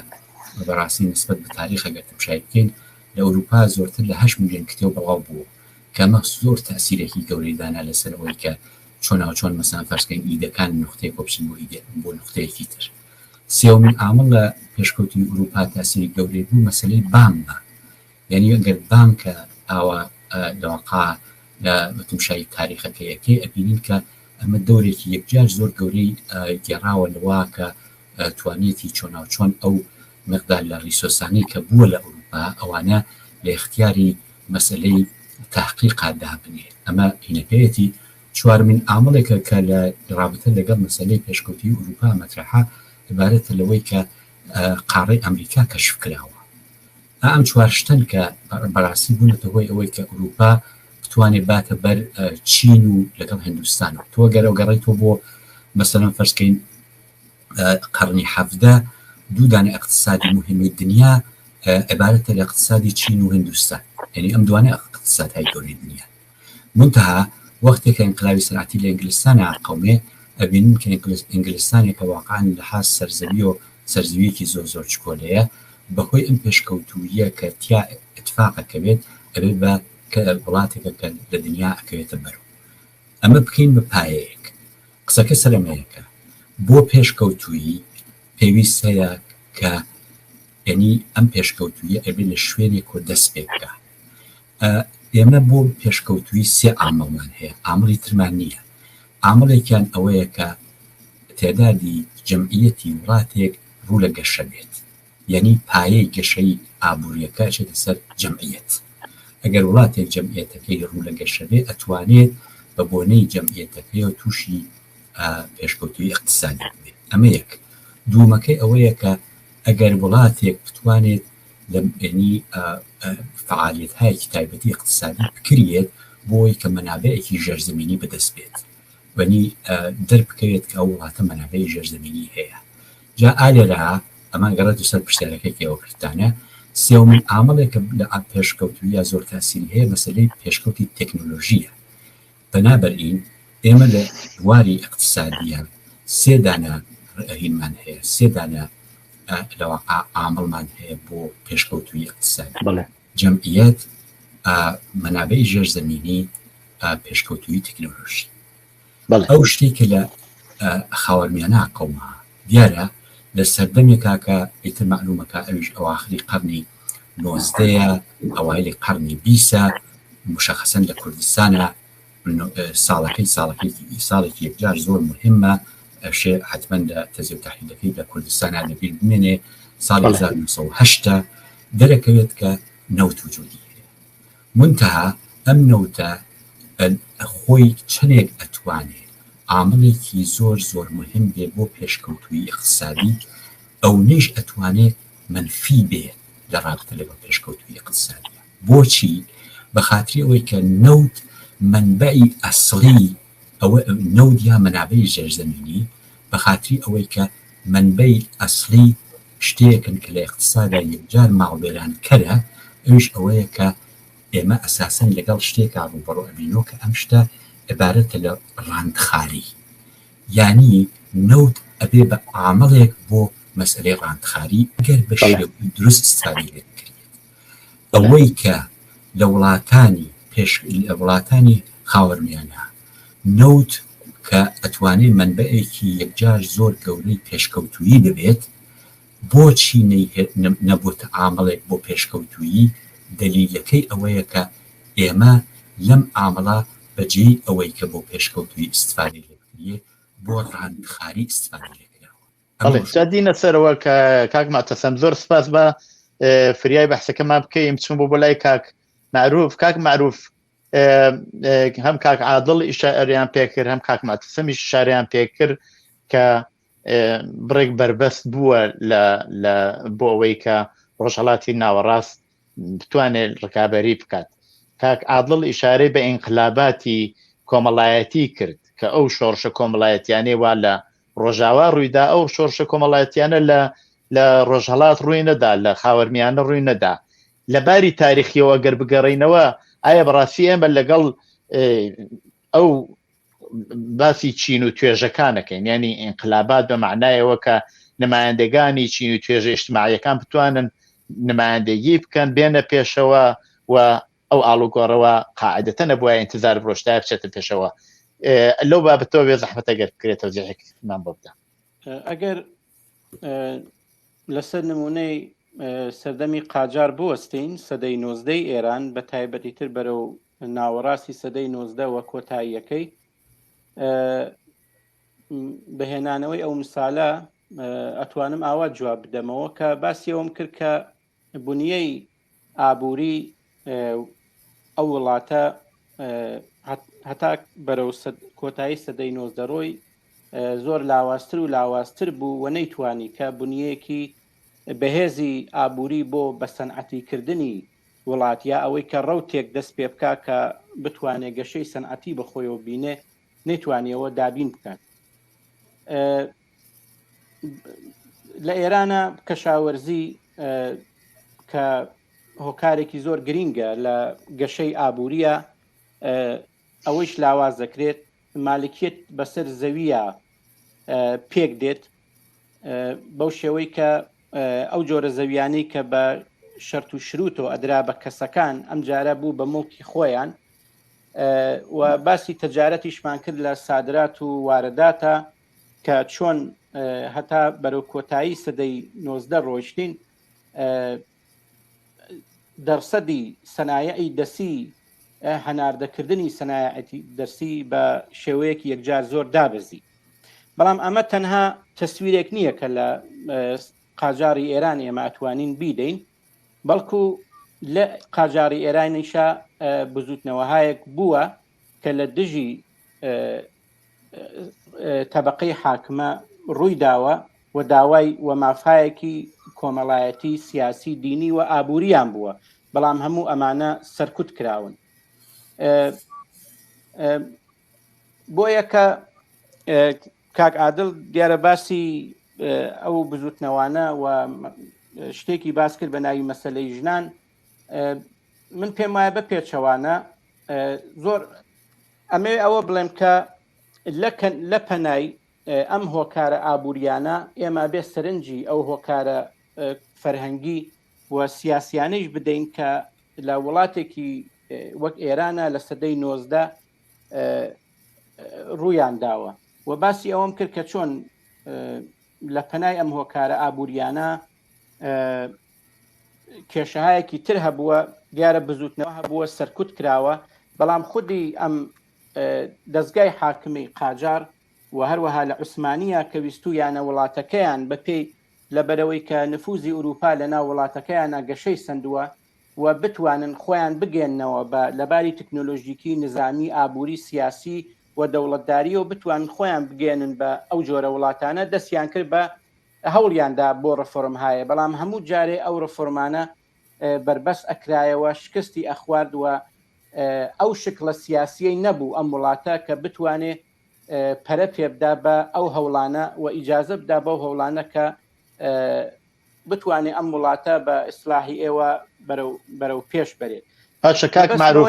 بەڕاستی نسبەت بە تاریخ ئەگەر تمشای بکەین لە ئەوروپا زۆرتر لە 8 ملیۆن کتێب بڵاو بوو کەمە زۆر تەسیرێکی گەورەی دانا لەسەر ئەوەی کە چۆن مەسان فەرزکەین ئیدەکان نقطەیە کۆبچن بۆ نقطەیەکی تر سێومین عامڵ لە پێشکەوتوی ئەوروپا تاسیری گەورەی بوو مەسەلەی بانکە یعنی ئەگەر بانکە ئاوا لەواقع لە تمشای تاریخەکە یەکەی ئەبینین کە ئەمە دەورێکی یەکجار زۆر گەورەی گێڕاوە لەوا کە توانێتی چۆن ئەو مقدار لە ریسۆسانەی کە بووە لە ئەوروپا ئەوانە لە اختیاری مەسەلەی تحقیقا دابنێ ئەمە هینەکەیەتی چوارمین عامڵێکە کە لە رابطە لەگەڵ مەسەلەی پێشکەوتی ئەوروپا مەترحە عبارەتە لەوەی کە قاڕەی ئەمریکا کەشف کراوە ئەم چوار شتن کە بەڕاستی بوونەتە هۆی ئەوەی کە ئەوروپا بتوانێت باتە بەر چین و لەگەڵ هندوستانەوە تۆ گەڕیتەوە بۆ مەسەلەن فەرزکەین قەرنی 17 دوو دانە اقتصادی مهمی دنیا عبارەتە لە اقتصادی چین و هندوستان یعنی ئەم دوانە اقتصاد های گەورەی دنیا منتها وەختێک کە انقلابی سەنعەتی لە ئینگلیستانە قەومێ ئەبینین کە ئینگلیستانێکە واقعاً لە حاس سەرزەوی و سەرزەویەکی زۆر چکۆلەیە بەهۆی ئەم پێشکەوتوویە کە تیا اتفاقەکەوێت ئەبێت بە وڵاتێکە کە لە دنیا ئەکەوێتە بەرەو ئەمە بکەین بە پایەیەک قسەکە سەرەمەیەکە بۆ پێشکەوتووی پێویست هەیە کە یعنی ئەم پێشکەوتوویە ئەبێت لە شوێنێک و دەست پێ بکە ئێمە بۆ پێشکەوتووی سێ عامڵمان هەیە عامڵی ترمان نییە عامڵێکیان ئەوەیە کە تێدادی جەمعیەتی وڵاتێک ڕوو لە گەشە بێت یعنی پایەی گەشەی ئابوووریەکە چێتە سەر جەمعیەت ئەگەر وڵاتێک جەمعیەتەکەی ڕوو لە گەشە بێت ئەتوانێت بە بۆنەی جەمعیەتەکەی و تووشی پێشکەوتووی اقتصادی بێت ئەمە یەک دوومەکەی ئەوەیە کە ئەگەر وڵاتێک بتوانێت لە ینی فعالیت هایەکی تایبەتی اقتصادی بکرێت بۆی کە مەنابەیەکی ژێرزەمینی بەدەست بێت وەنی دەربکەوێت کە ئەو وڵاتە مەنابەی ژێرزەمینی هەیە جا ئالێرا ئەمان گەڕێت و سەر پشتێرەکەی ئەوکردانە سێومین عامڵێکە لە پێشکەوتوویە زۆر تاسیری هەیە مەسەلەی پێشکەوتی تەکنۆلۆژیە بەنابەرئین ئێمە لە بواری اقتصادیان سێ دانە هینمان هەیە سێ دانە لەواقع عامڵمان هەیە بۆ پێشکەوتووی اقتصادی جەمعیەت مەنابەی ژێرزەمینی پێشکەوتووی تەکنۆلۆژی ئەو شتێکە لە خاوەرمیانە قەوما دیارە لە سەردەمێکا کە ئیتر معلومەکە ئەویش ئەواخری قەرنی 19 ئەوایلی قەرنی 20 مشخصەن لە کوردستانە ساڵێکی یەکجار زۆر مهمە ئەشێ حتمما لە تەزیە و تەحلیلەکەی لە کوردستانە لەبیر بمێنێ ساڵی 1970 دەرەکەوێت کە نەوت وجودی هەیە منتها ئەم نەوتە خۆی چەندێک ئەتوانێت عامڵێکی زۆر مهم بێ بۆ پێشکەوتووی اقتصادی ئەو نەیش ئەتوانێت منفی بێت لە ڕابطە لەگەڵ پێشکەوتووی اقتصادی بۆچی بە خاتری ئەوەی کە نەوت منبعی ئەسڵی ئەوە نەوت یا مەنابەی ژێرزەمینی بە خاتری ئەوەی کە منبەی ئەسڵی شتێکن کە لە اقتصادا یەکجار ماڵبێران کەرە ئەوش ئەوەیە کە ئێمە ئەساسەن لەگەڵ شتێکا ڕوبەڕۆ ئەبینەوە کە ئەم شتە عبارەتە لە ڕاندخاری یعنی نەوت ئەبێ بە عامڵێک بۆ مەسئلەی ڕاندخاری ئەگەر بە شێوەی دروست استفادە بکرێت ئەوەی کە لە وڵاتانی خاوەرمیانە نەوت کە ئەتوانێت منبەیەکی یەکجار زۆر گەورەی پێشکەوتووی ببێت بۆچی نەبووتە عامڵێک بۆ پێشکەوتووی دلیلەکەی ئەوەیە کە ئێمە لەم عامڵە بەجێی ئەوەی کە بۆ پێشکەوتووی استفادە لێکرێ بۆ ڕاندخاری استفادە لێکراوە جادینە سەرەوە کە کاک ماتەسەم زۆر سپاس بە فریای بەحسەکەمان بکەیم چون بۆ لای کاک معروف هەم کاک عادڵ ئیشاریان پێکرد هەم کاک ماتەسەمیش شاریان پێکرد کە بڕێک بربەست بووە بۆ ئەوەی کە ڕۆژهەڵاتی ناوەڕاست بتوانێت ڕکابەری بکات کاک عادڵ ئیشارەی بە ئینقلاباتی کۆمەڵایەتی کرد کە ئەو شۆڕشە کۆمەڵایەتیانەی وا لە ڕۆژاوا ڕوویدا ئەو شۆڕشە کۆمەڵایەتیانە لە ڕۆژهەڵات ڕووی نەدا لە خاوەرمیانە ڕووی نەدا لەباری تاریخیەوە گەر بگەڕینەوە ئایا بەڕاستی ئێمە لەگەڵ ئەو باسی چین و توێژەکانەکەین ینی ئینقلابات بە معنایەوە کە نمایندەگانی چین و توێژە ئیجتیماعیەکان بتوانن نمایندەگی بکەن بێنە پێشەوە و ئەو ئاڵوگۆڕەوە قاعدەتە نەبووە ئینتزار ڕۆژتای بچێتە پێشەوە لەو بابەتەوە بێ زەحمەت ئەگەر بکرێت تەوزیحێکمان بۆ بدە ئەگەر لەسەر نمونەی سەردەمی قاجار بوەستین سەدەی 19 ئێران بە تایبەتیتر بەرەو ناوەڕاستی سەدەی 19 وە کۆتاییەکەی بەهێنانەوەی ئەو مسالە ئەتوانم ئاوا جواب بدەمەوە کە باسی ئەوم کرد کە بنیەی ئابووری ئەو وڵاتە هەتا بەرەو کۆتایی سەدەی 19 ڕۆی زۆر لاوااستر و لاوااستر بوو و نەیتوانی کە بنیەیەکی بەهێزی ئابووری بۆ بە سەنعەتیکردنی وڵاتیا ئەوەی کە ڕەوتێک دەست پێ بکە کە بتوانێت گەشەی سەنعەتی بەخۆیەوە بینێ نەیتوانیەوە دابین بکات لە ئێرانە کەشاوەرزی کە هۆکارێکی زۆر گرینگە لە گەشەی ئابووریە ئەوەیش لاواز دەکرێت مالکیت بەسەر زەویە پێک دێت بەو شێوەی کە ئەو جۆرە زەویانەی کە بە شەرت و شروتەوە ئەدرا بە کەسەکان ئەم جارە بوو بە مڵکی خۆیان و باسی تەجارەتیشمان کرد لە سادرات و وارداتە کە چۆن هەتا بەرەو کۆتایی سەدەی 19 ڕۆیشتین دەرسەدی سەنایعی دەسی هەناردەکردنی سەنایعەتی دەرسی بە شێوەیەکی یەکجار زۆر دابەزی بەڵام ئەمە تەنها تەسویرێک نییە کە لە قاجاری ئێران ئێمە ئەتوانین بیدەین بەڵکو لە قاجاری ئێرانیشە بزوتنەوەهایەک بووە کە لە دژی تەبەقەی حاکمە ڕووی داوە و داوای و مافایەکی کۆمەڵایەتی سیاسی دینی و ئابووریان بووە بەڵام هەموو ئەمانە سەرکوت کراون بۆیە کە کاک عادڵ دیارە باسی ئەو بزوتنەوانە و شتێکی باس کرد بە ناوی مەسەلەی ژنان من پێم وایە بە پێچەوانە زۆر ئەمێ ئەوە بڵێم کە لە پەنای ئەم هۆکارە ئابووریانە ئێمە بێ سەرنجی ئەو هۆکارە فەرهەنگی و سیاسیانەیش بدەین کە لە وڵاتێکی وەک ئێرانە لە سەدەی 19 ڕوویان داوە و باسی ئەوەم کرد کە چۆن لە پەنای ئەم هۆکارە ئابووریانە کێشەهایەکی تر هەبووە دیارە بزوتنەوە هەبووە سەرکوت کراوە بەڵام خودی ئەم دەستگای حاکمی قاجار و هەروەها لە عوسمانیە کە ویستویانە وڵاتەکەیان بەپێی لەبەرەوەی کە نفوزی ئوروپا لە ناو وڵاتەکەیانە گەشەی سندووە و بتوانن خۆیان بگەێننەوە بە لەباری تکنۆلۆژیکی نظامی ئابووری سیاسی و دەوڵەتداری و بتوان خۆیان بگەێنن بە ئەو جۆرە وڵاتانە دەستیان کرد بە هەوڵیاندا بۆ ڕفۆرم هایە بەڵام هەموو جارێ ئەو ڕفۆرمانە بربەست ئەکرایەوە شکستی ئەخوارد و ئەو شکلە سیاسیەی نەبوو ئەم وڵاتە کە بتوانێ پەرە پێبدا بە ئەو هەوڵانە و ئیجازە بدا بەو هەوڵانە کە بتوانێ ئەم وڵاتە بە ئیسلاحی ئێوە بەرەو پێش بەرێت پاشە کاک معروف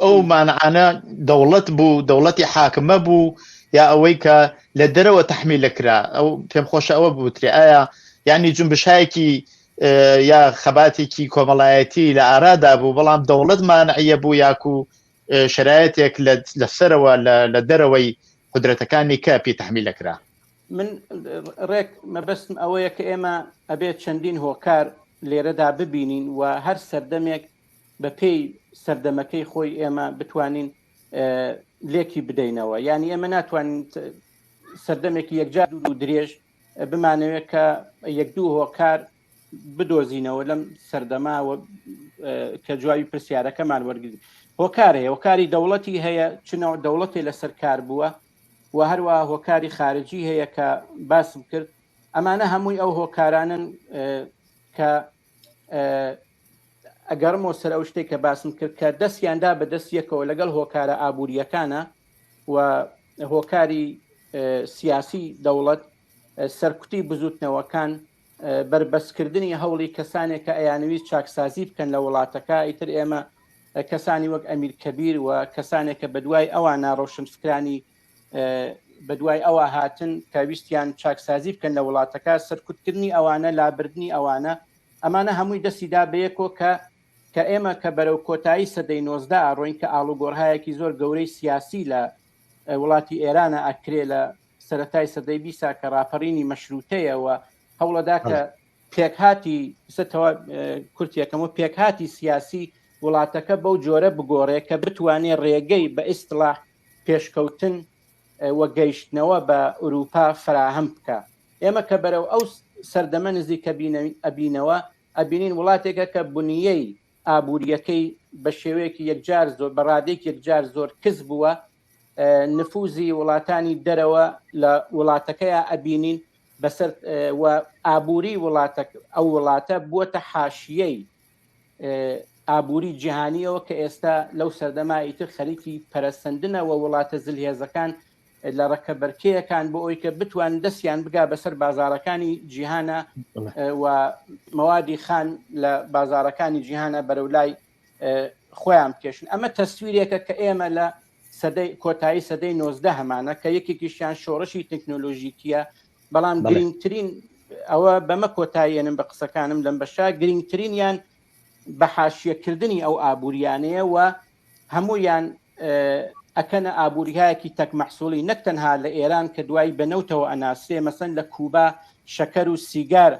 ئەو مانعانە دەوڵەت بوو دەوڵەتی حاکمە بوو یا ئەوەی کە لە دەرەوە تەحمیل لەکرا ئەو پێم خۆشە ئەوە بوترێ ئایا یعنی جنبشایەکی یا خەباتێکی کۆمەڵایەتی لە ئارادا بوو بەڵام دەوڵەت مانعیە بوو یاکو شرایەتێک لەسەرەوە لە دەرەوەی قودرەتەکانی کە پێ تەحمیل لەکرا من ڕێک مەبەستم ئەوەیە کە ئێمە ئەبێت چەندین هۆکار لێرەدا ببینین و هەر سەردەمێک بە پێی سەردەمەکەی خۆی ئێمە بتوانین لێکی بدەینەوە یعنی ئێمە ناتوانین سەردەمێکی یەکجار و درێژ بمانەوێت کە یەک دوو هۆکار بدۆزینەوە لەم سەردەماوە کە جوابی پرسیارەکەمان وەرگرت هۆکار هەیە هۆکاری دەوڵەتی هەیە چنەوە دەوڵەتی لەسەر کار بووە و هەروە هۆکاری خارجی هەیە کە باسم کرد ئەمانە هەمووی ئەو هۆکارانن کە ئەگەڕمەوە سەر ئەو شتێک کە باسم کرد کە دەستیاندا بە دەستیەکەوە لەگەڵ هۆکارە ئابوووریەکانە و هۆکاری سیاسی دەوڵەت سەرکوتی بزوتنەوەکان بربەستکردنی هەوڵی کەسانێک کە ئەیانویست چاکسازی بکەن لە وڵاتەکە ئیتر ئێمە کەسانی وەک ئەمیر کەبیر و کەسانێک کە بەدوای ئەوان ناڕۆشنفکرانی بەدوای ئەوە هاتن کە ویستیان چاکسازی بکەن لە وڵاتەکە سەرکوتکردنی ئەوانە لابردنی ئەوانە ئەمانە هەمووی دەستیدا بەیەکۆ کە ئێمە کە بەرەو کۆتایی سەدەی 19 ئاڕۆین کە ئاڵوگۆڕهایەکی زۆر گەورەی سیاسی لە وڵاتی ئێرانە ئەکرێ لە سەرەتای سەدەی 20 کە ڕاپەڕینی مەشروتەیەوە هەوڵەدا کە پێکهاتی ستەوە کورتیەکەم و پێکهاتی سیاسی وڵاتەکە بەو جۆرە بگۆڕێ کە بتوانێت ڕێگەی بە ئیستلاح پێشکەوتن وە گەیشتنەوە بە ئوروپا فراهەم بکە. ئێمە کە بەرەو ئەو سەردەمە نزیکە ئەبینەوە ئەبینین وڵاتێکە کە بنیەی ئابوووریەکەی بە شێوەیەکی یەکجار زۆر بەڕادێک یەکجار زۆر کەس بووە نفوزی وڵاتانی دەرەوە لە وڵاتەکەیە ئەبینین بەسەر و ئابووری ئەو وڵاتە بووەتە حاشیەی ئابووری جیهانیەوە کە ئێستا لەو سەردەما ئیتر خەریکی پەرەسەندنەوە وڵاتە زلهێزەکان لە ڕەکەبەرکەیەکان بۆ ئەوی کە بتوان دەستیان بگا بەسەر بازارەکانی جیهانە و مەوادی خان لە بازارەکانی جیهانە بەرەولای خۆیان بکێشن. ئەمە تەسویرێکە کە ئێمە لە کۆتایی سەدەی 19 هەمانە کە یەکێکیشیان شۆڕشی تەکنۆلۆژیکیە بەڵام گرنگترین ئەوە بەمە کۆتاییێنم بە قسەکانم لەم بەشا گرنگترینیان بە حاشیەکردنی ئەو ئابووریانەیە و هەموویان ئەکەنە ئابووریایەکی تەک مەحسوڵی نەک تەنها لە ئێران کە دوای بەنەوتەوە ئەناسرێ مەسەن لە کوبا شەکەر و سیگار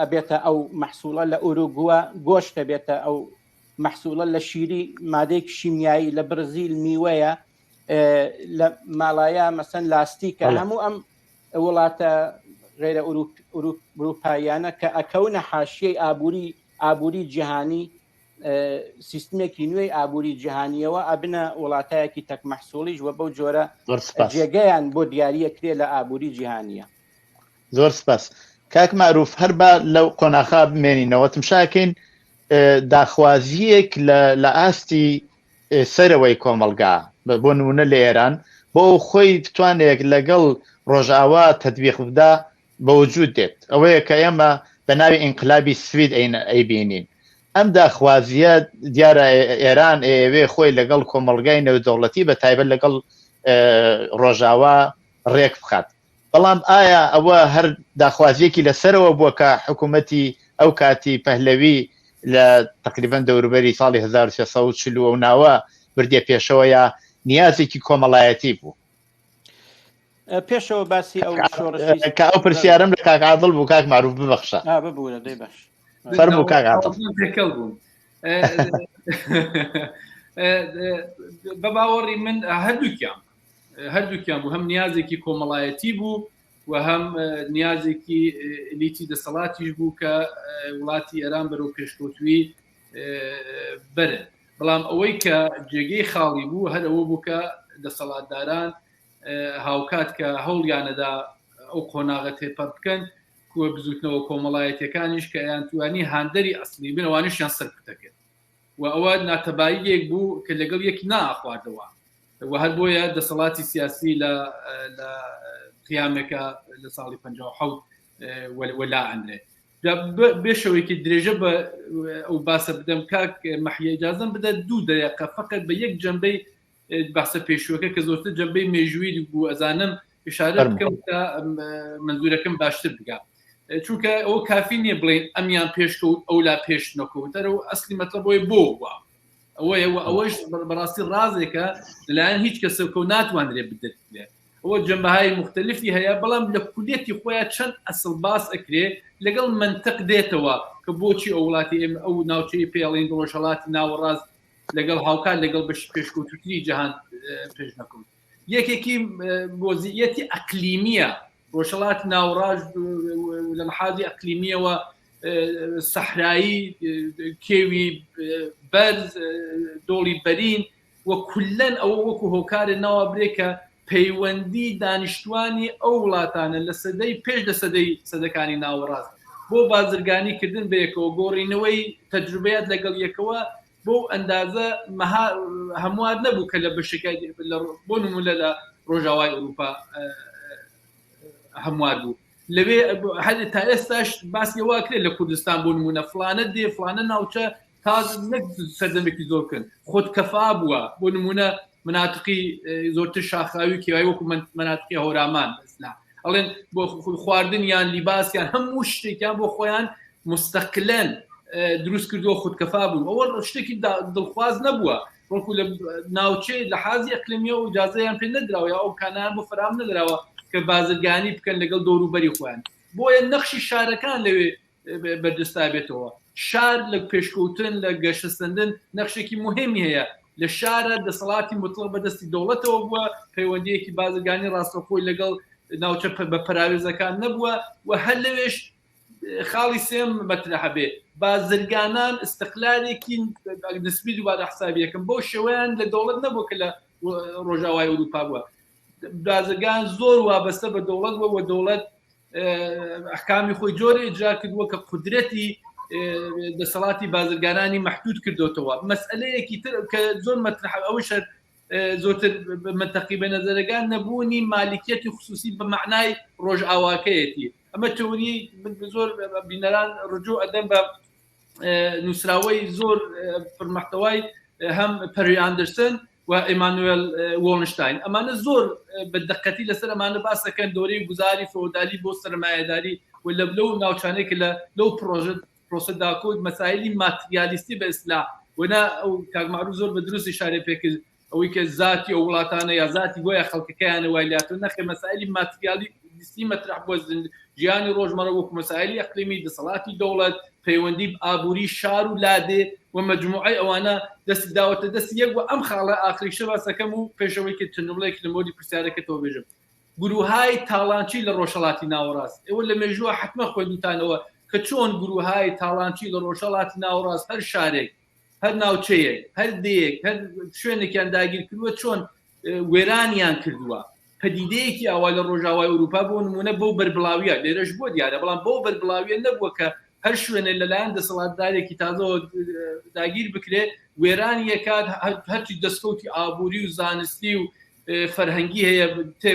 ئەبێتە ئەو مەحسوڵە لە ئوروگووە گۆشت دەبێتە ئەو مەحسوڵە لە شیری مادەی شیمیایی لە برزیل میوەیە لە ماڵایە مەسەن لاستیکە هەموو ئەم وڵاتە غێرە ئوروپاییانە کە ئەکەونە حاشیەی ئابووری جیهانی سیستمێکی نوێی ئابووری جیهانیەوە ئەبنە وڵاتایەکی تەک مەحسوڵیش و بەو جۆرە جێگەیان بۆ دیاریەکرێ لە ئابووری جیهانیە. زۆر سپاس کاک معروف هەر بە لەو قۆناغا بمێنینەوە تمشاکەین داخوازیەک لە ئاستی سەرەوەی کۆمەلگا بۆ نمونە لە ئێران بۆ خۆی بتوانێت لەگەڵ ڕۆژاوا تەطبیق بدا بەوجود دێت ئەوەیە کە ئێمە بە ناوی ئینقلابی سوید ئەیبینین. ئەم داخوازیە دیارە ئێران ئێوێ خۆی لەگەڵ کۆمەلگای نێودەوڵەتی بە تایبەت لەگەڵ ڕۆژاوا ڕێک بخات. بەڵام ئایا ئەوە هەر داخوازیەکی لەسەرەوە بووە کە حکوومەتی ئەو کاتی پەهلەوی لە تقریبان دەوروبەری ساڵی 1640 و ناوە بردێ پێشەوە یا نیازێکی کۆمەڵایەتی بوو؟ پێشەوە باسی ئەو ئەو پرسیارم لە کاک عادڵ بوو کاک معروف ببەخشە. ببوورە دەی باش فەرموو کاک عادڵ. بە باوەڕی من هەردووکیان بوو هەم نیازێکی کۆمەڵایەتی بوو و هەم نیازێکی لیتی دەسەڵاتیش بوو کە وڵاتی ئێران بەرەو پێشکەوتووی بەرن. بەڵام ئەوەی کە جێگەی خاڵی بوو هەر ئەوە بوو کە دەسەڵاتداران هاوکات کە هەوڵیانەدا ئەو قۆناغە تێپەر بکەن کووە بزوتنەوە کۆمەڵایەتەکانیش کە یان توانی هاندەری ئەسلی بنەوانیشیان سەرکوتەکرد و ئەوە ناتەباییەک بوو کە لەگەڵ یەکی ناخواردەوە و هەر بۆیە دەسەڵاتی سیاسی لە قیامێکە لە ساڵی 57 وەلا ئەندرێ بێشەوەیکی درێژە بە ئەو باسە بدەم کاک مەحیە ئیجازەم بدە 2 دقیقە فقط بە یەک جەمبەی باسە پێشوەکە کە زۆرتر جەمبەی مێژووی بوو ئەزانم ئشارە بکەم کە منزورەکەم باشتر بگا چونکە ئەو کافی نییە بڵێن ئەمیان پێشکەوت ئەو لا پێش نەکەوتەرە و ئەسلی مەطلب بۆی بۆ وە ئەوەش بەڕاستی ڕازێکە لەلایەن هیچ کەسەکە و ناتوانرێ بدرێت ئەوە جەمبەهای مختلفی هەیە بەڵام لە کولێتی خۆیان چەند ئەسڵ باس ئەکرێ لەگەڵ منطق دێتەوە کە بۆچی ئەو وڵاتی ئێمە ئەو ناوچەی پێڵین ڕۆژهەڵاتی ناوەڕاز لەگەڵ هاوکار لەگەڵ بەش پێشکەوتوتری جەهان پێش نەکەوت. یەکێکی وەزعیەتی ئەقلیمیە ڕۆژهەڵات ناوەڕاز لە لەحاظی ئەقلیمیەوە سەحرایی کێوی بەرز دۆڵی بەرین و کولەن ئەوە وەکو هۆکارە ناوە برێکە پەیوەندی دانیشتوانی ئەو وڵاتانە لە سەدەی پێش لە سەدەکانی ناوەڕاست بۆ بازرگانیکردن بەیەکەوە گۆڕینەوەی تەجروبەیەت لەگەڵ یەکەوە بۆ ئەندازە هەموار نەبوو کە لە بەشەکە بۆ نمونە لە ڕۆژاوای ئەوروپا هەموار بوو لەوێ هەر تا ئێستاش باسیەوە کرێت لە کوردستان بۆ نمونە فلانە دێ فلانە ناوچە تا نەک سەردەمێکی زۆرکن خۆتکەفا بووە بۆ نمونە مناتقی زۆرتر شاخاوی کێوای وەکو مناتقی هەورامان ئەڵێن بۆ خواردنیان لیباسیان هەموو شتێکیان بۆ خۆیان مستەقلەن دروست کردووە خودکەفا بوون ئەوە شتێکی دڵخواز نەبووە وەکو لە ناوچەی لە حازی ئەقلیمیە و ئیجازەیان پێ نەدراوە ئەو کانیان بۆ فراهم نەدراوە کە بازرگانی بکەن لەگەڵ دەوروبەری خۆیان بۆیە نەخشی شارەکان لەوێ بەردەستا بێتەوە شار لە پێشکەوتن لە گەشتسەندن نەخشێکی مهمی هەیە لە شارە دەسەڵاتی مطلق بەدەستی دەوڵەتەوە بووە پەیوەندیەکی بازرگانی ڕاستەخۆی لەگەڵ ناوچە بە پراوێزەکان نەبووە و هەر لەوێش خاڵی سێم مەترەح بێ بازرگانان استقلالێکی نسبی دووبارە حسابیەکەم بۆ شێوەیان لە دەوڵەت نەبوو کە لە ڕۆژاوای ئەوروپا بووە بازرگان زۆر وابەستە بە دەوڵەت بووە و دەوڵەت ئەحکامی خۆی جۆرە ئیجرا کردووە کە قودرەتی دەسەڵاتی بازرگانانی محدود کردوتەوە مەسئلەیەکی تر کە زۆر مەترح ئەوش زۆرتر منتەقی بە نەزەرەکان نەبوونی مالیکیەتی خصوصی بە معنای ڕۆژئاواکەیەتی ئەمە تەوری زۆر بینەران ڕجوع ئەدەم بە نووسراوەی زۆر پڕمەحتەوای هەم پەری ئاندرسن و ئیمانوێل وۆلنشتاین ئەمانە زۆر بەدقەتی لەسەر ئەمانە باسەکەن دۆرەی گوزاری فۆدالی بۆ سەرمایهداری و لە لەو ناوچانێک لە لەو پرۆسەداکۆ مەسایلی ماتریالیستی بە ئیسلاح ونا ئەو کاکماڕوو زۆر بە دروست ئیشارە پێکرد ئەوەی کە زاتی ئەو وڵاتانە یا زاتی گۆیە خەڵکەکەیانە وایلاتۆ نەخێ مەسایلی ماتریالیستی مەترح بۆ ژیانی ڕۆژمەرە وەکو مەسایلی ئەقلیمی دەسەڵاتی دەوڵەت پەیوەندی ئابووری شار و لادێ و مجموعی ئەوانە دەستی داوەتە دەستی یەک و ئەم خاڵە ئاخریشە باسەکەم و پێشەوەیکە چنوڵێک لە مۆری پرسیارەکەتەوە بێژم گروههای تاڵانچی لە ڕۆژهەڵاتی ناوەڕاست ئێوە لە مێژووە حتمە خوێندوتانەوە کە چۆن گروههای تاڵانچی لە ڕۆژهەڵاتی ناوەڕاست هەر شارێک هەر ناوچەیەک هەر دەیەک هەر شوێنێکیان داگیر کردووە چۆن وێرانیان کردووە پەدیدەیەکی ئاوا لە ڕۆژاوای ئەوروپا بۆ نمونە بۆ بەربڵاویە لێرەش بۆ دیارە بەڵام بۆ بەربڵاویە نەبووە کە هەر شوێنە لەلایەن دەسەڵاتدارێکی تازەوە داگیر بکرێت وێرانی یەکات هەرچی دەستکەوتی ئابووری و زانستی و فەرهەنگی هەیە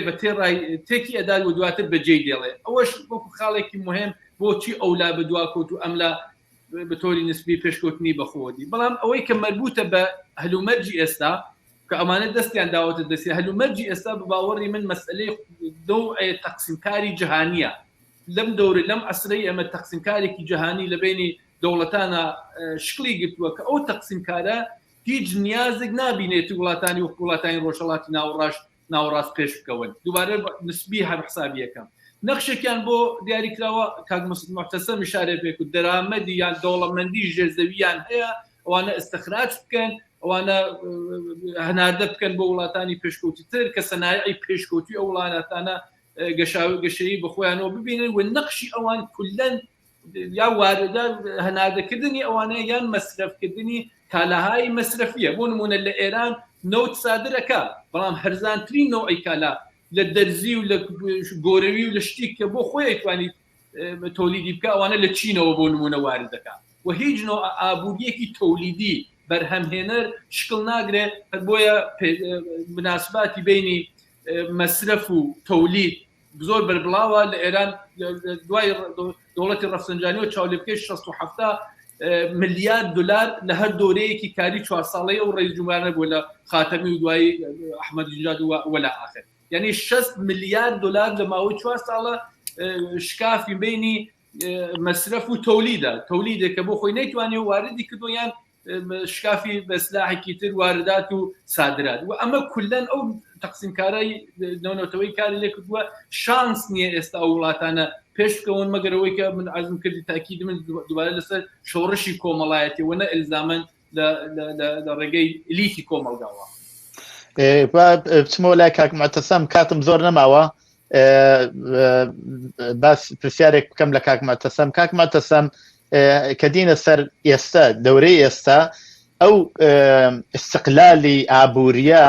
بە تێڕای تێکی ئەدار و دواتر بەجێ دێڵێ ئەوەش وەکو خاڵێکی مهم بۆچی ئەولا بە دواکەوت و ئەملا بە تۆری نسبی پێشکەوتنی بەخۆدی بەڵام ئەوەی کە مربوطە بە هەلومەرجی ئێستا کە ئەمانە دەستیان داوەتە دەستی هەلومەرجی ئێستا بە باوەڕی من مەسئلەی دەوعێ تەقسیمکاری جیهانیە لەم دەورە لەم عەسرەی ئەمە تەقسیمکارێکی جیهانی لە بینی دەوڵەتانە شکلی گرتووە کە ئەو تەقسیمکارە هیچ نیازێک نابینێت وڵاتانی و وڵاتانی ڕۆژهەڵاتی ناوەڕاست پێش بکەون دووبارە نسبی هەر حسابیەکەم نەخشێکیان بۆ دیاریکراوە کاک محتەسەم ئیشارە پێ کرد دەرامەدی یان دەوڵەمەندی ژێرزەویان هەیە ئەوانە ئستخراج بکەن ئەوانە هەناردە بکەن بۆ وڵاتانی پێشکەوتی تر کە سەنایعی پێشکەوتی ئەو وڵاتانە گەشەی بەخۆیانەوە ببینن و نەخشی ئەوان کولەن یا واردە هەناردەکردنی ئەوانەیە یان مەسرفکردنی کالاهای مەسرفیە بۆ نمونە لە ئێران نەوت سادرەکە بەڵام هەرزانترین نەوعی کالا لە دەرزی و لە گۆرەوی و لە شتی کە بۆ خۆی ئەتوانی تۆلیدی بکە ئەوانە لە چینەوە بۆ نمونە واردەکە و هیچ نوع ئابووریەکی تۆلیدی بەرهەمهێنەر شکل ناگرێت بۆیە مناسباتی بینی مەسرف و تۆلید زۆر بەربڵاوە لە ئێران دوای دەوڵەتی ڕەفسەنجانی و چاولێبکەی 67 ملیارد دلار لە هەر دۆرەیەکی کاری 4 ساڵەیە و ڕئیس جمهورانە بۆ لە خاتەمی و دوایی ئەحمەدینژاد وەلا ئاخر یعنی 6 ملیارد دلار لە ماوەی 4 ساڵە شکافی بینی مەسرف و تۆلیدێکە بۆ خۆی نەیتوانێ واردی کردویان شکافی بەسلاحێکی تر واردات و صادرات و ئەمە کولەن ئەو تەقسیمکارای نەونەتەوەی کاری لێ کردووە شانس نییە ئێستا وڵاتانە پێش بکەون مەگەرەوەی کە من عزم کردی تاکید من دوبارە لەسەر شۆڕشی کۆمەڵایەتی و نە ئیلزامەن لە ڕێگەی ئلیتی کۆمەڵگاوە بچمەوە لای کاک معتەسەم کاتم زۆر نەماوە باس پرسیارێک بکەم لە کاک معتەسەم کاک معتەسەم کە دینە سەر ئێستا دەورەی ئێستا ئەو استقلالی ئابووریە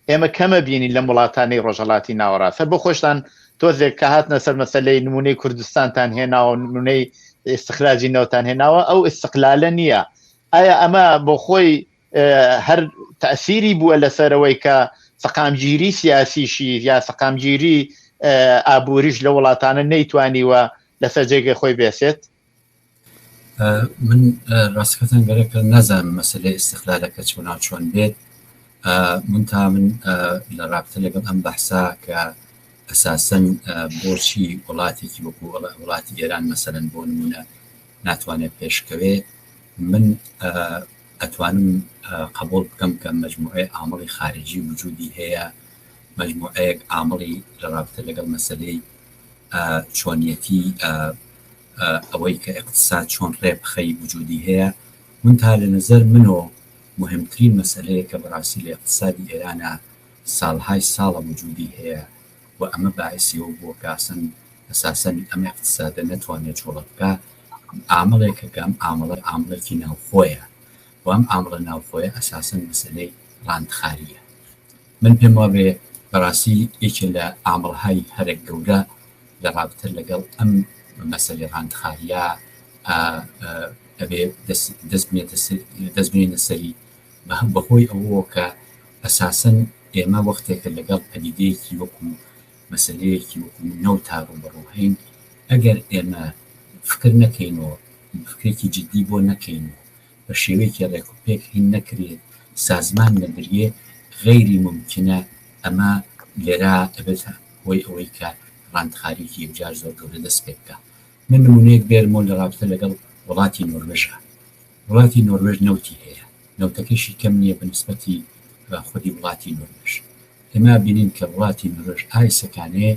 ئێمە کەمە بینی لە وڵاتانی ڕۆژهەڵاتی ناوەڕاست بۆ خۆشتان تۆزێک کە هاتنە سەر مەسەلەی نمونەی کوردستانتان هێناوە نمونەی استخراجی نەوتان هێناوە ئەو استقلالە نییە ئایا ئەمە بۆ خۆی هەر تەسیری بووە لەسەرەوەی کە سەقامگیری سیاسیشی یا سەقامگیری ئابووریش لە وڵاتانە نەیتوانیوە لەسەر جێگەی خۆی بێسێت من ڕاستەکەتان گەرەکە نازانم مەسلەی استقلالەکە چۆن بێت من تا من لە رابطە لەگەڵ ئەم بەحسا کە ئەساسەن بۆچی وڵاتێکی وەکو وڵاتی ئێران مەسەلەن بۆ نمونە ناتوانێت پێشکەوێ من ئەتوانم قبول بکەم کە مەجموعەی عامڵی خارجی وجودی هەیە مەجموعەیەک عامڵی لە رابطە لەگەڵ مەسلەی چۆنیەتی ئەوەی کە اقتصاد چۆن ڕێبخەی وجودی هەیە من تا لە نظر منۆ مهمترین مەسلەیە کە بەڕاستی لە اقتصادی ئێرانە ساڵهای ساڵە وجودی هەیە و ئەمە باعثیەوە بۆ کاسن ئەساسەن ئەم اقتصادە نەتوانێت جوڵە بکە عامڵێکە کە ئەم عامڵێکی ناوخۆیە و ئەم عامڵە ناوخۆیە ئەساسەن مەسلەی ڕاندخاریە من پێم وابێ بەڕاستی یەکێ لە عامڵهای هەرێک گەورە لە رابطە لەگەڵ ئەم مەسلەی ڕاندخاریە ئەبێ دەستبێنێتە سەری بەهۆی ئەوە کە ئەساسەن ئێمە وەختێکە لەگەڵ پەدیدەیەکی وەکو مەسلەیەکی وەکو نەو تاڕوبەڕوو ئەگەر ئێمە فکر نەکەینەوە فکرێکی جددی بۆ نەکەینەوە بە شێوەیەکی ڕێکوپێک هین نەکرێت سازمان نەبرێ غەیری ممکنە ئەمە لێرا ئەبێت هۆی ئەوەی کە ڕاندخاریکی یەکجار زۆر گەورە دەست پێ بکە من نمونەیەک بێرمۆ لە رابطە لەگەڵ وڵاتی نۆروێژە وڵاتی نۆروێژ نەوتی هەیە نەوتەکەشی کەم نییە بەنسبەتی خودی وڵاتی نۆروێژ ئێمە بینین کە وڵاتی نۆروێژ ئایسەکانەیە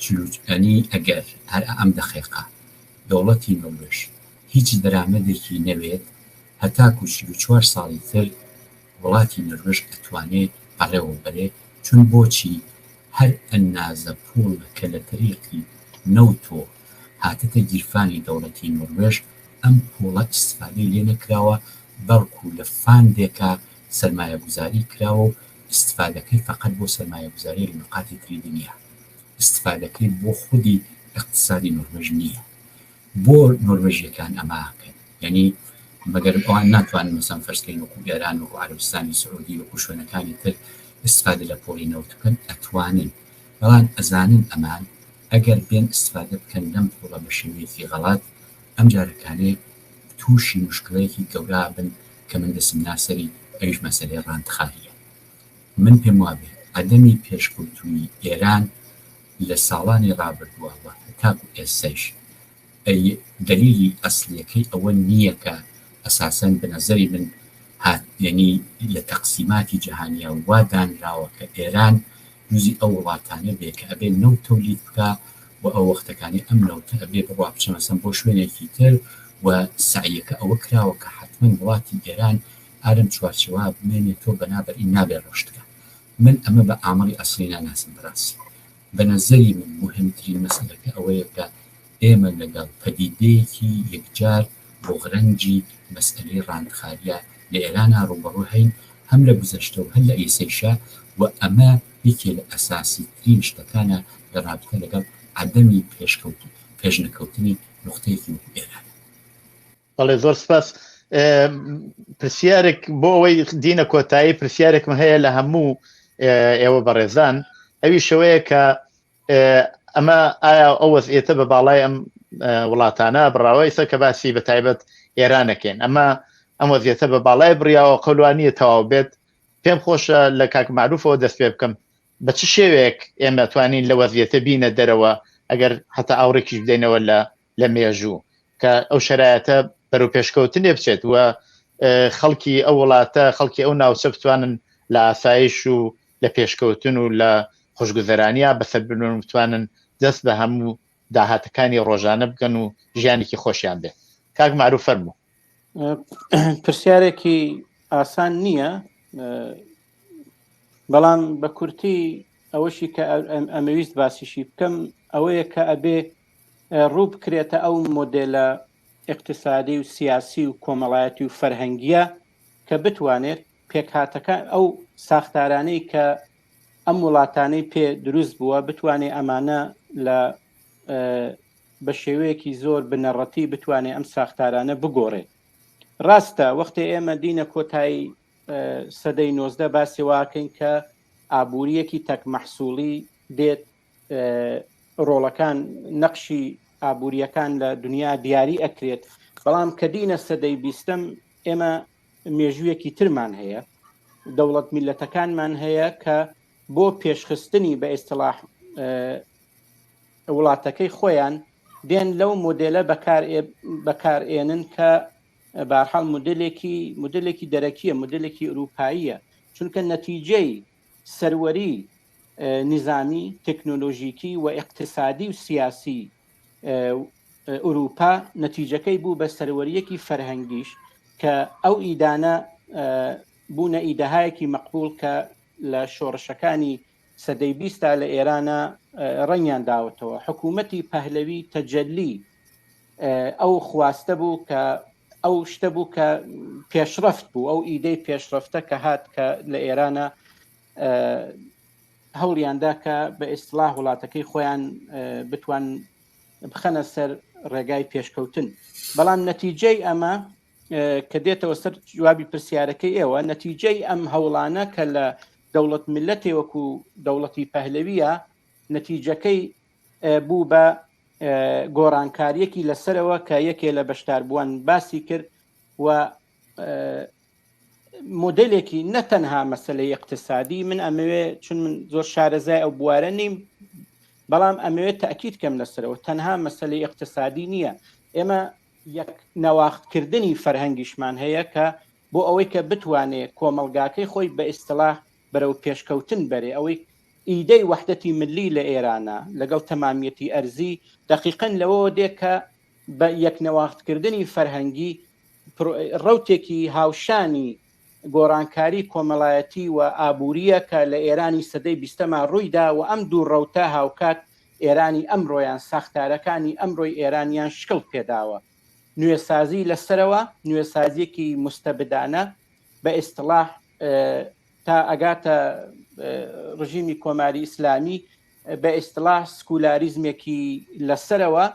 چلوچەنی ئەگەر هەر ئەم دەخێقا دەوڵەتی نۆروێژ هیچ دەرامەدێکی نەوێت هەتاکو 44 ساڵی تر وڵاتی نۆروێژ ئەتوانێت بەڕێوە بەرێ چون بۆچی هەر ئەنازە پوڵ کە لە تەریقی نەوتۆ هاتەتە گیرفانی دەوڵەتی نۆروێژ ئەم پوڵە ئیسفادەی لێ نەکراوە بەڵکو لە فاندێکە سەرمایە گوزاری کراوە و استفادەکەی فقط بۆ سەرمایە گوزاری لە نقاتی تری دنیا استفادەکەی بۆ خودی اقتصادی نۆروێژ نییە بۆ نۆروێژیەکان ئەماکەن یعنی مەگەر ئەوان ناتوانن مەسەڵەن فەرزکەین وەکو ئێران وەکو عەرەبستانی سعودی وەکو شوێنەکانی تر استفادە لە پۆلی نەوت بکەن ئەتوانن بەڵام ئەزانن ئەمان ئەگەر بێن استفادە بکەن لەم پوڵە بە شێوەیەکی غەڵات ئەم جارەکانەیە تووشی مشکلەیەکی گەورە بن کە من دەسم ناسەری ئەویش مەسەلەی ڕاندخاریە من پێم وابێ ئەدەمی پێشکەوتووی ئێران لە ساڵانی ڕابردووەوە هەتاکو ئێستەیش دلیلی ئەسلیەکەی ئەوە نییە کە ئەساسەن بە نەزەری من یعنی لە تەقسیماتی جیهانیە وا دانراوە کە ئێران نوزی ئەو وڵاتانە بێ کە ئەبێ نەوت تۆلید بکە و ئەو وەختەکانی ئەم نەوتە ئەبێ بڕوا بچە مەسەن بۆ شوێنێکی تر و سعیەکە ئەوە کراوە کە حتمما وڵاتی ئێران ئارم چوارچەوە بمێنێتەوە بەنابەرئی نابێ ڕۆشتکە من ئەمە بە ئامەڵی ئەسلی ناناسم بەڕاستی بە نەزەری من مهمترین مەسەلەکە ئەوەیە کە ئێمە لەگەڵ پەدیدەیەکی یەکجار بۆ غرەنجی مەسئلەی ڕاندخاریە لە ئێرانە ڕوبەڕوو هەین هەم لە گوزەشتە و هەم لە ئیسەیشە و ئەمە یەکێ لە ئەساسی ترین شتەکانە لە رابطە لەگەڵ عەدەمی پێشنەکەوتنی نوختەیەکی وەکو ئێران. بەڵێ زۆر سپاس. پرسیارێک بۆ ئەوەی دینە کۆتایی پرسیارێکم هەیە لە هەموو ئێوە بەڕێزان ئەوی شەوەیە کە ئەمە ئایا ئەو وەزعیەتە بە باڵای ئەم وڵاتانە بڕاوە ئێستا کە باسی بە تایبەت ئێرانەکەین ئەم وەزعیەتە بە باڵای بڕیاوە قەولوانیە تەواو بێت پێم خۆشە لە کاک معروفەوە دەست پێ بکەم بە چ شێوەیەک ئێمە توانین لە وەزعیەتە بینە دەرەوە ئەگەر هەتا ئاورێکیش بدەینەوە لە مێژوو کە ئەو شەرایەتە بەرەو پێشکەوتنێ بچێت و خەڵکی ئەو وڵاتە خەڵکی ئەو ناوچە بتوانن لە ئاسایش و لە پێشکەوتن و لە خۆشگوزەرانیا بەسەر بنون بتوانن دەست بە هەموو داهاتەکانی ڕۆژانە بگەن و ژیانێکی خۆشیان بێ. کاک معروف فەرموو. پرسیارێکی ئاسان نییە بەڵام بە کورتی ئەوەشی کە ئەمەویست باسیشی بکەم ئەوەیە کە ئەبێ ڕوو بکرێتە ئەو مۆدێلە اقتصادی و سیاسی و کۆمەڵایەتی و فەرهەنگیە کە بتوانێت پێکهاتەکە ئەو ساختارانەی کە ئەم وڵاتانەی پێ دروست بووە بتوانێت ئەمانە لە بە شێوەیەکی زۆر بنەڕەتی بتوانێت ئەم ساختارانە بگۆڕێت. ڕاستە وەختێ ئێمە دینە کۆتایی سەدەی 19 باسی واکەین کە ئابوووریەکی تەک مەحسووڵی دێت ڕۆڵەکان نەقشی ئابوووریەکان لە دنیا دیاری ئەکرێت، بەڵام کە دینە سەدەی 20م ئێمە مێژوویەکی ترمان هەیە، دەوڵەت میلەتەکانمان هەیە کە بۆ پێشخستنی بە ئیستلاح وڵاتەکەی خۆیان دێن لەو مۆدێلە بەکارێنن کە بەرحاڵ مدلێکی دەرەکیە، مدلێکی ئوروپاییە، چونکە نەتیجەی سەروەری نظامی تەکنۆلۆژیکی و اقتصادی و سیاسی ئوروپا نەتیجەکەی بوو بە سەروەریەکی فەرهەنگیش کە ئەو ئیدانە بوونە ئیدەهایەکی مەقبول کە لە شۆڕشەکانی سەدەی 20 لە ئێرانە ڕەنگیان داوەتەوە. حکوومەتی پەهلەوی تەجەلی ئەو خواستە بوو کە ئەو شتە بوو کە پێشرەفت بوو، ئەو ئیدەی پێشرەفتە کە هات کە لە ئێرانە هەوڵیاندا کە بە ئیستلاح وڵاتەکەی خۆیان بتوان بخەنە سەر ڕێگای پێشکەوتن. بەڵام نەتیجەی ئەمە کە دێتەوە سەر جوابی پرسیارەکەی ئێوە، نەتیجەی ئەم هەوڵانە کە لە دەوڵەت میلەتێ وەکو دەوڵەتی پەهلەویە نەتیجەکەی بوو بە گۆڕانکاریەکی لەسەرەوە کە یەکێ لە بەشداربووان باسی کرد و مۆدلێکی نەتەنها مەسەلەی اقتصادی من ئەمەوێ چون من زۆر شارەزای ئەو بوارە نیم، بەڵام ئەمەوێت تاکید کەم لەسەرەوە تەنها مەسەلەی اقتصادی نییە. ئێمە یەک نەواختکردنی فەرهەنگیشمان هەیە کە بۆ ئەوەی کە بتوانێت کۆمەلگاکەی خۆی بە ئیستلاح بەرەو پێشکەوتن بەرێ، ئەوەی ئیدەی وەحدەتی ملی لە ئێرانە لەگەڵ تەمامیەتی ئەرزی دقیقەن لەوەوە دێ کە بە یەک نەواختکردنی فەرهەنگی ڕوتێکی هاوشانی گۆڕانکاری کۆمەڵایەتی و ئابووریە کە لە ئێرانی سەدەی 20ەما ڕوویدا و ئەم دوو ڕەوتە هاوکات ئێرانی ئەمڕۆیان ساختارەکانی ئەمڕۆی ئێرانیان شکڵ پێداوە. نوێسازی لەسەرەوە، نوێسازیەکی مستەبدانە بە ئیستلاح تا ئەگاتە ڕژیمی کۆماری ئیسلامی بە ئیستلاح سکولاریزمێکی لەسەرەوە.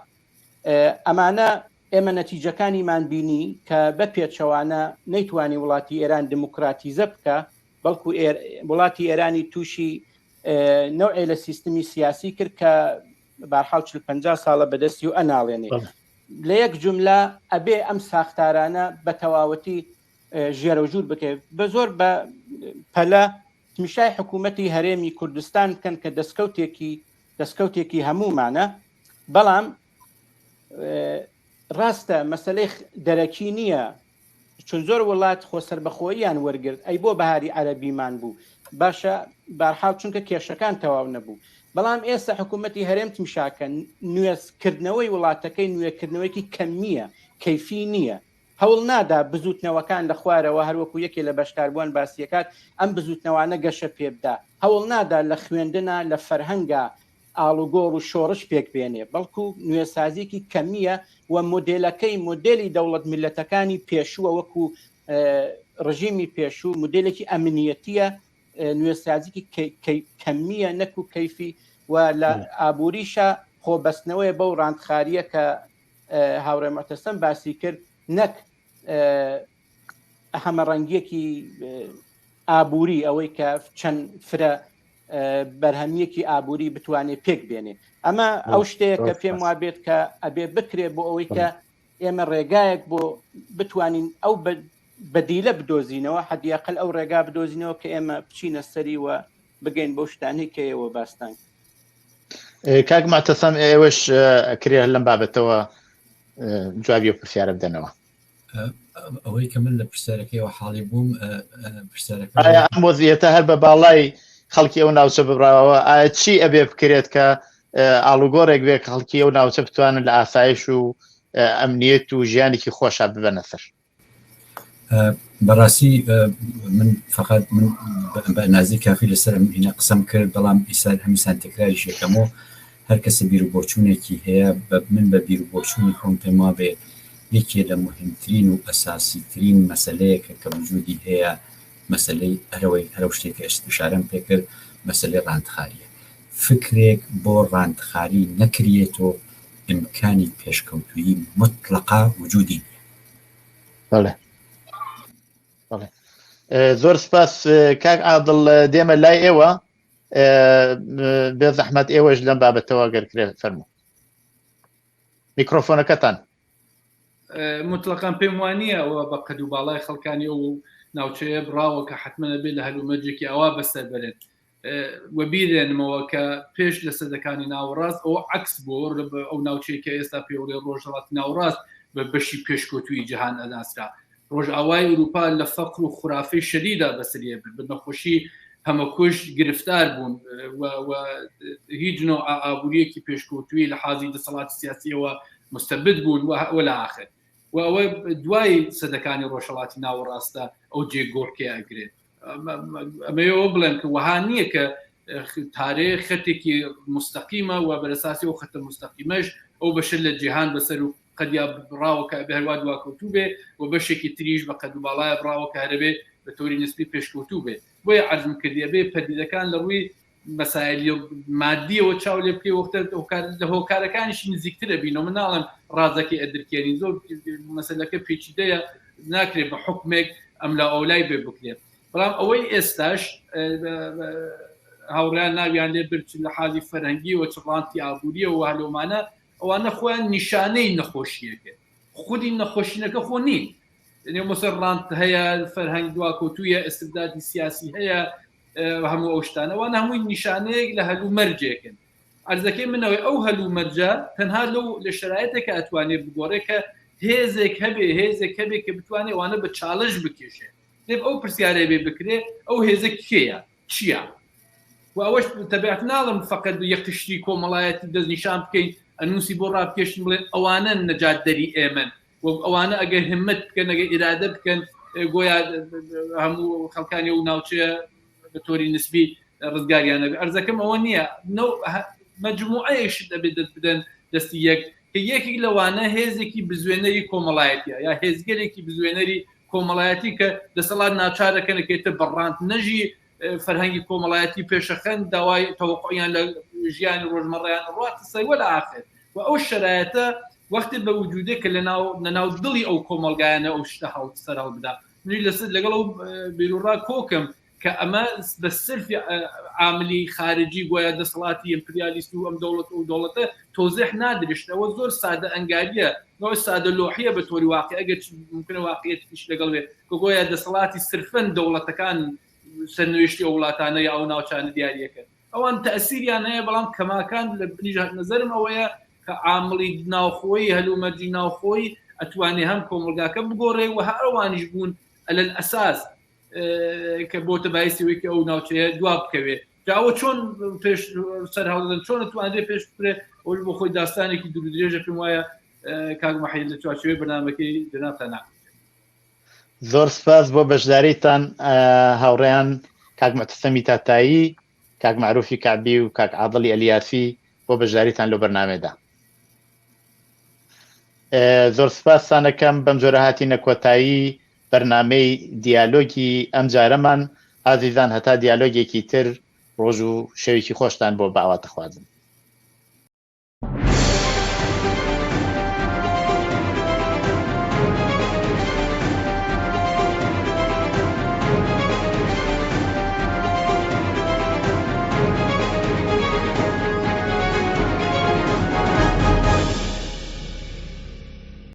ئەمانە ئێمە نەتیجەکانیمان بینی کە بە پێچەوانە نەیتوانی وڵاتی ئێران دموکراتیزە بکە، بەڵکو وڵاتی ئێرانی تووشی نەوعێ لە سیستمی سیاسی کرد کە بەرحاڵ 40-50 ساڵە بەدەستی و ئەناڵێنێ. لە یەک جملە ئەبێ ئەم ساختارانە بە تەواوەتی ژێرە و ژوور بکەێت. بە زۆر بە پەلە تمیشای حکوومەتی هەرێمی کوردستان بکەن کە دەستکەوتێکی هەمومانە، بەڵام ڕاستە مەسەلەی دەرەکی نییە، چون زۆر وڵات خۆسەربەخۆییان وەرگرت ئەی بۆ بەهاری عەرەبیمان بوو باشە بەرحاڵ چونکە کێشەکان تەواو نەبوو. بەڵام ئێستا حکوومەتی هەرێم تیمشاکە نوێزکردنەوەی وڵاتەکەی نوێکردنەوەیکی کەمیە، کەیفی نییە. هەوڵ نادا بزوتنەوەکان لە خوارەوە هەروەکو یەکێ لە بەشداربووان باسیەکات ئەم بزوتنەوانە گەشە پێبدا. هەوڵ نادا لە خوێندنە لە فەرهەنگە ئاڵوگۆڕ و شۆڕش پێک بێنێ، بەڵکو نوێسازیەکی کەمیە و مۆدێلەکەی مۆدێلی دەوڵەت میلەتەکانی پێشووە وەکو ڕژیمی پێشوو مۆدێلێکی ئەمنیەتیە، نوێسازیکی کەمیە نەکو کەیفی و لە ئابووریشە خۆبەستنەوەی بەو ڕاندخاریە کە هاوڕێ مەتەسەم باسی کرد، نەک هەمەڕەنگیەکی ئابووری ئەوەی کە چەند فرە بەرهەمیەکی ئابووری بتوانێت پێک بێنێ. ئەمە ئەو شتەیە کە پێم وابێت کە ئەبێ بکرێت بۆ ئەوەی کە ئێمە ڕێگایەک بۆ بتوانین ئەو بەدیلە بدۆزینەوە، حەدیاقل ئەو ڕێگا بدۆزینەوە کە ئێمە بچینە سەری و بگەین بۆ شتانی کە ئێوە باستان. کاک ماتەسەم ئێوەش ئەکرێ لەم بابەتەوە جوابی و پرسیارە بدەنەوە. ئەوەی کە من لە پرسیارەکەیەوە حاڵی بووم، پرسیارەکە ئەم وەزیەتە هەر بە باڵای خەڵکی ئەو ناوچە ببراوەوە، ئایا چی ئەبێ بکرێت کە ئاڵوگۆڕێک بێ خەڵکی ئەو ناوچە بتوانن لە ئاسایش و ئەمنیەت و ژیانێکی خۆشە ببەنە سەر؟ بەڕاستی من فقط من بە نازی کافی لەسەر هینە قسەم کرد، بەڵام ئیسان هەمیسان تکراری شێکەمەوە هەر کەسە بیر و بۆچوونێکی هەیە من بە بیر و بۆچوونی خۆم پێم وابێ یەکێ لە مهمترین و ئەساسیترین مەسەلەیەکە کە وجودی هەیە مەسەلەی هەرو شتێک ئشارەم پێکرد، مەسەلەی ڕاندخاریە. فکرێک بۆ ڕاندخاری نەکرێتەوە ئیمکانی پێشکەوتویی مطلقا وجودی بەڵێ زۆر سپاس کاک عادڵ دێمە لای ئێوە بێ زەحمەت ئێوەش لەم بابەتەوە گەرکرێت فەرموو میکرۆفۆنەکەتان مطلقاً پێم وانە ئەوە بە قەد و باڵای خەڵکانی ئەو ناوچەیە بڕاوە کە حتممە بێت لە هەلومەرجێکی ئەوە بەسەر بێت وەبیرێنمەوە کە پێش لە سەدەکانی ناوەڕاست ئەو عکس بۆ ئەو ناوچەیەکە ئێستا پێوەڵێ ڕۆژهەڵاتی ناوەڕاست بە بەشی پێشکەوتووی جیهان ئەناسرا ڕۆژئاوای ئەوروپا لە فەقر و خوراافەی شەدیدا بەسەریە بە نەخۆشی هەمەکوش گرفتار بوون هیچ نوع ئابوووریەکی پێشکەوتووی لە حازی دەسەڵاتی سیاسیەوە مستەبد بوون وە لە ئاخر و ئەوە دوای سەدەکانی ڕۆژهەڵاتی ناوەڕاستە ئەو جێگۆڕکێ ئەگرێت ئەمەوە بڵێن کە وەها نییە کە تارێخ خەتێکی مستەقیمە و بەرەساسی و خەتە مستەقیمەش ئەو بەشە لە جیهان بەسەر و قەدیا بڕاوەکە بەهەروە دواکەوتوو بێ و بەشێکی تریش بە قەد و باڵایە بڕاوەکە هەرەبێ بە تۆری نسبی پێشکەوتوو بێ بۆیە عەرزم کردیە بێ پەدیدەکان لە ڕووی مەسایلی مادیەوە چاو لێ بکەی وەختە لە هۆکارەکانیشی نزیکترە بینەوە مناڵم ڕازەکەی ئەدرکێنی زۆر مەسەلەکە پێچیدەیە ناکرێت بە حکمێک ئەم لە ئەولای بێ بکرێت بەڵام ئەوەی ئێستاش هاوڕیان ناویان لێ برچ لە حالی فەرهەنگی و چڕانتی ئابووریە و هەلومانە ئەوانە خۆیان نیشانەی نەخۆشیەکە خودی نەخۆشینەکە خۆ نین مەسەر ڕانت هەیە فەرهەنگ دواکەوتوویە ئەستبدادی سیاسی هەیە هەموو ئەو شتانەوە هەمووی نیشانەیەک لە هەلومەرجێکن عەرزەکەی منەوەی ئەو هەلومەرجە تەنها لەو لە شرایطێکە ئەتوانێت بگۆڕێ کە هێزێک هەبێ کە بتوانێت ئەوانە بە چاڵش بکێشێ لێب ئەو پرسیارە بێ بکرێ ئەو هێزە کێیە چییە و ئەوەش تەبیعەت ناڵم فقط یەکتشتی کۆمەڵایەتی دەستنیشان بکەین ئەنووسی بۆ ڕابکێشن بڵێن ئەوانە نەجات دەری ئێمن و ئەوانە ئەگەر همت بکەن ئەگەر ئیرادە بکەن گۆیا هەموو خەڵکانی و ناوچەیە بە تۆری نسبی ڕزگاریانە ئەرزەکەم ئەوە نییە مەجموعەیەشت دەبێت دەست بدەن دەستی یەک کە یەکێک لەوانە هێزێکی بزوێنەری کۆمەڵایەتیە یا هێزگەرێکی بزوێنەری کۆمەڵایەتی کە دەسەڵات ناچارەکەنەکەیتە بەڕاند نەژی فەرهەنگی کۆمەڵایەتی پێشەخەن داوای تەوقعیان لە ژیانی ڕۆژمەڕەیان ڕاتە سەیوە لە ئاخر و ئەو شرایەتە وەختی بە وجودێک کە لەناو دڵی ئەو کۆمەلگایانە ئەو شتە هەڵ سەر هەڵبدا منی لەسەر لەگەڵ ئەو بیرروڕا کۆکم کە ئەمە بە سرفی عاملی خارجی گویا دەسەڵاتی ئیمپریالیست و ئەم دەوڵەت و دەوڵەتە تۆزیح نادرشتەوە زۆر سادە ئەنگاریە نەوەی سادە لۆحیە بە تۆری واقعی ئەگەر ممکنە واقعیەتیش لەگەڵ بێت کە گویا دەسەڵاتی سرفەن دەوڵەتەکان سەرنوێشتی ئەو وڵاتانە یا ئەو ناوچانە دیاریەکە ئەوان تەسیریان هەیە بەڵام کەماکان لە بنیژات نەزەرم ئەوەیە کە عاملی ناوخۆی هەلومەرجی ناوخۆی ئەتوانێ هەم کۆمەلگاکە بگۆڕێ و هەروانیش بوون ئەلەن ئەساس کە بۆتە بایسیەوەیکە ئەو ناوچەیە دوا بکەوێت جاوە چۆن پێش سەر هەڵدەن چۆن ئەتوانێت پێش بکرێ ئەوش بۆ خۆی داستانێکی دوور درێژە پێم وایە کاک مەحید لە چوارچێوەی بەرنامەکەی دەناتانە زۆر سپاس بۆ بەشداریتان هاوڕێیان کاک مەتەسەمی تاتایی کاک معروفی کعبی و کاک عادڵی ئەلیاسی بۆ بەشداریتان لە بەرنامەدا زۆر سپاسانەکەم بەم جۆرە هاتینە کۆتایی بەرنامەی دیالۆگی ئەم جارەمان ئازیزان هەتا دیالۆگێکی تر ڕۆژ و شەوێکی خۆشتان بۆ باواتە خوازم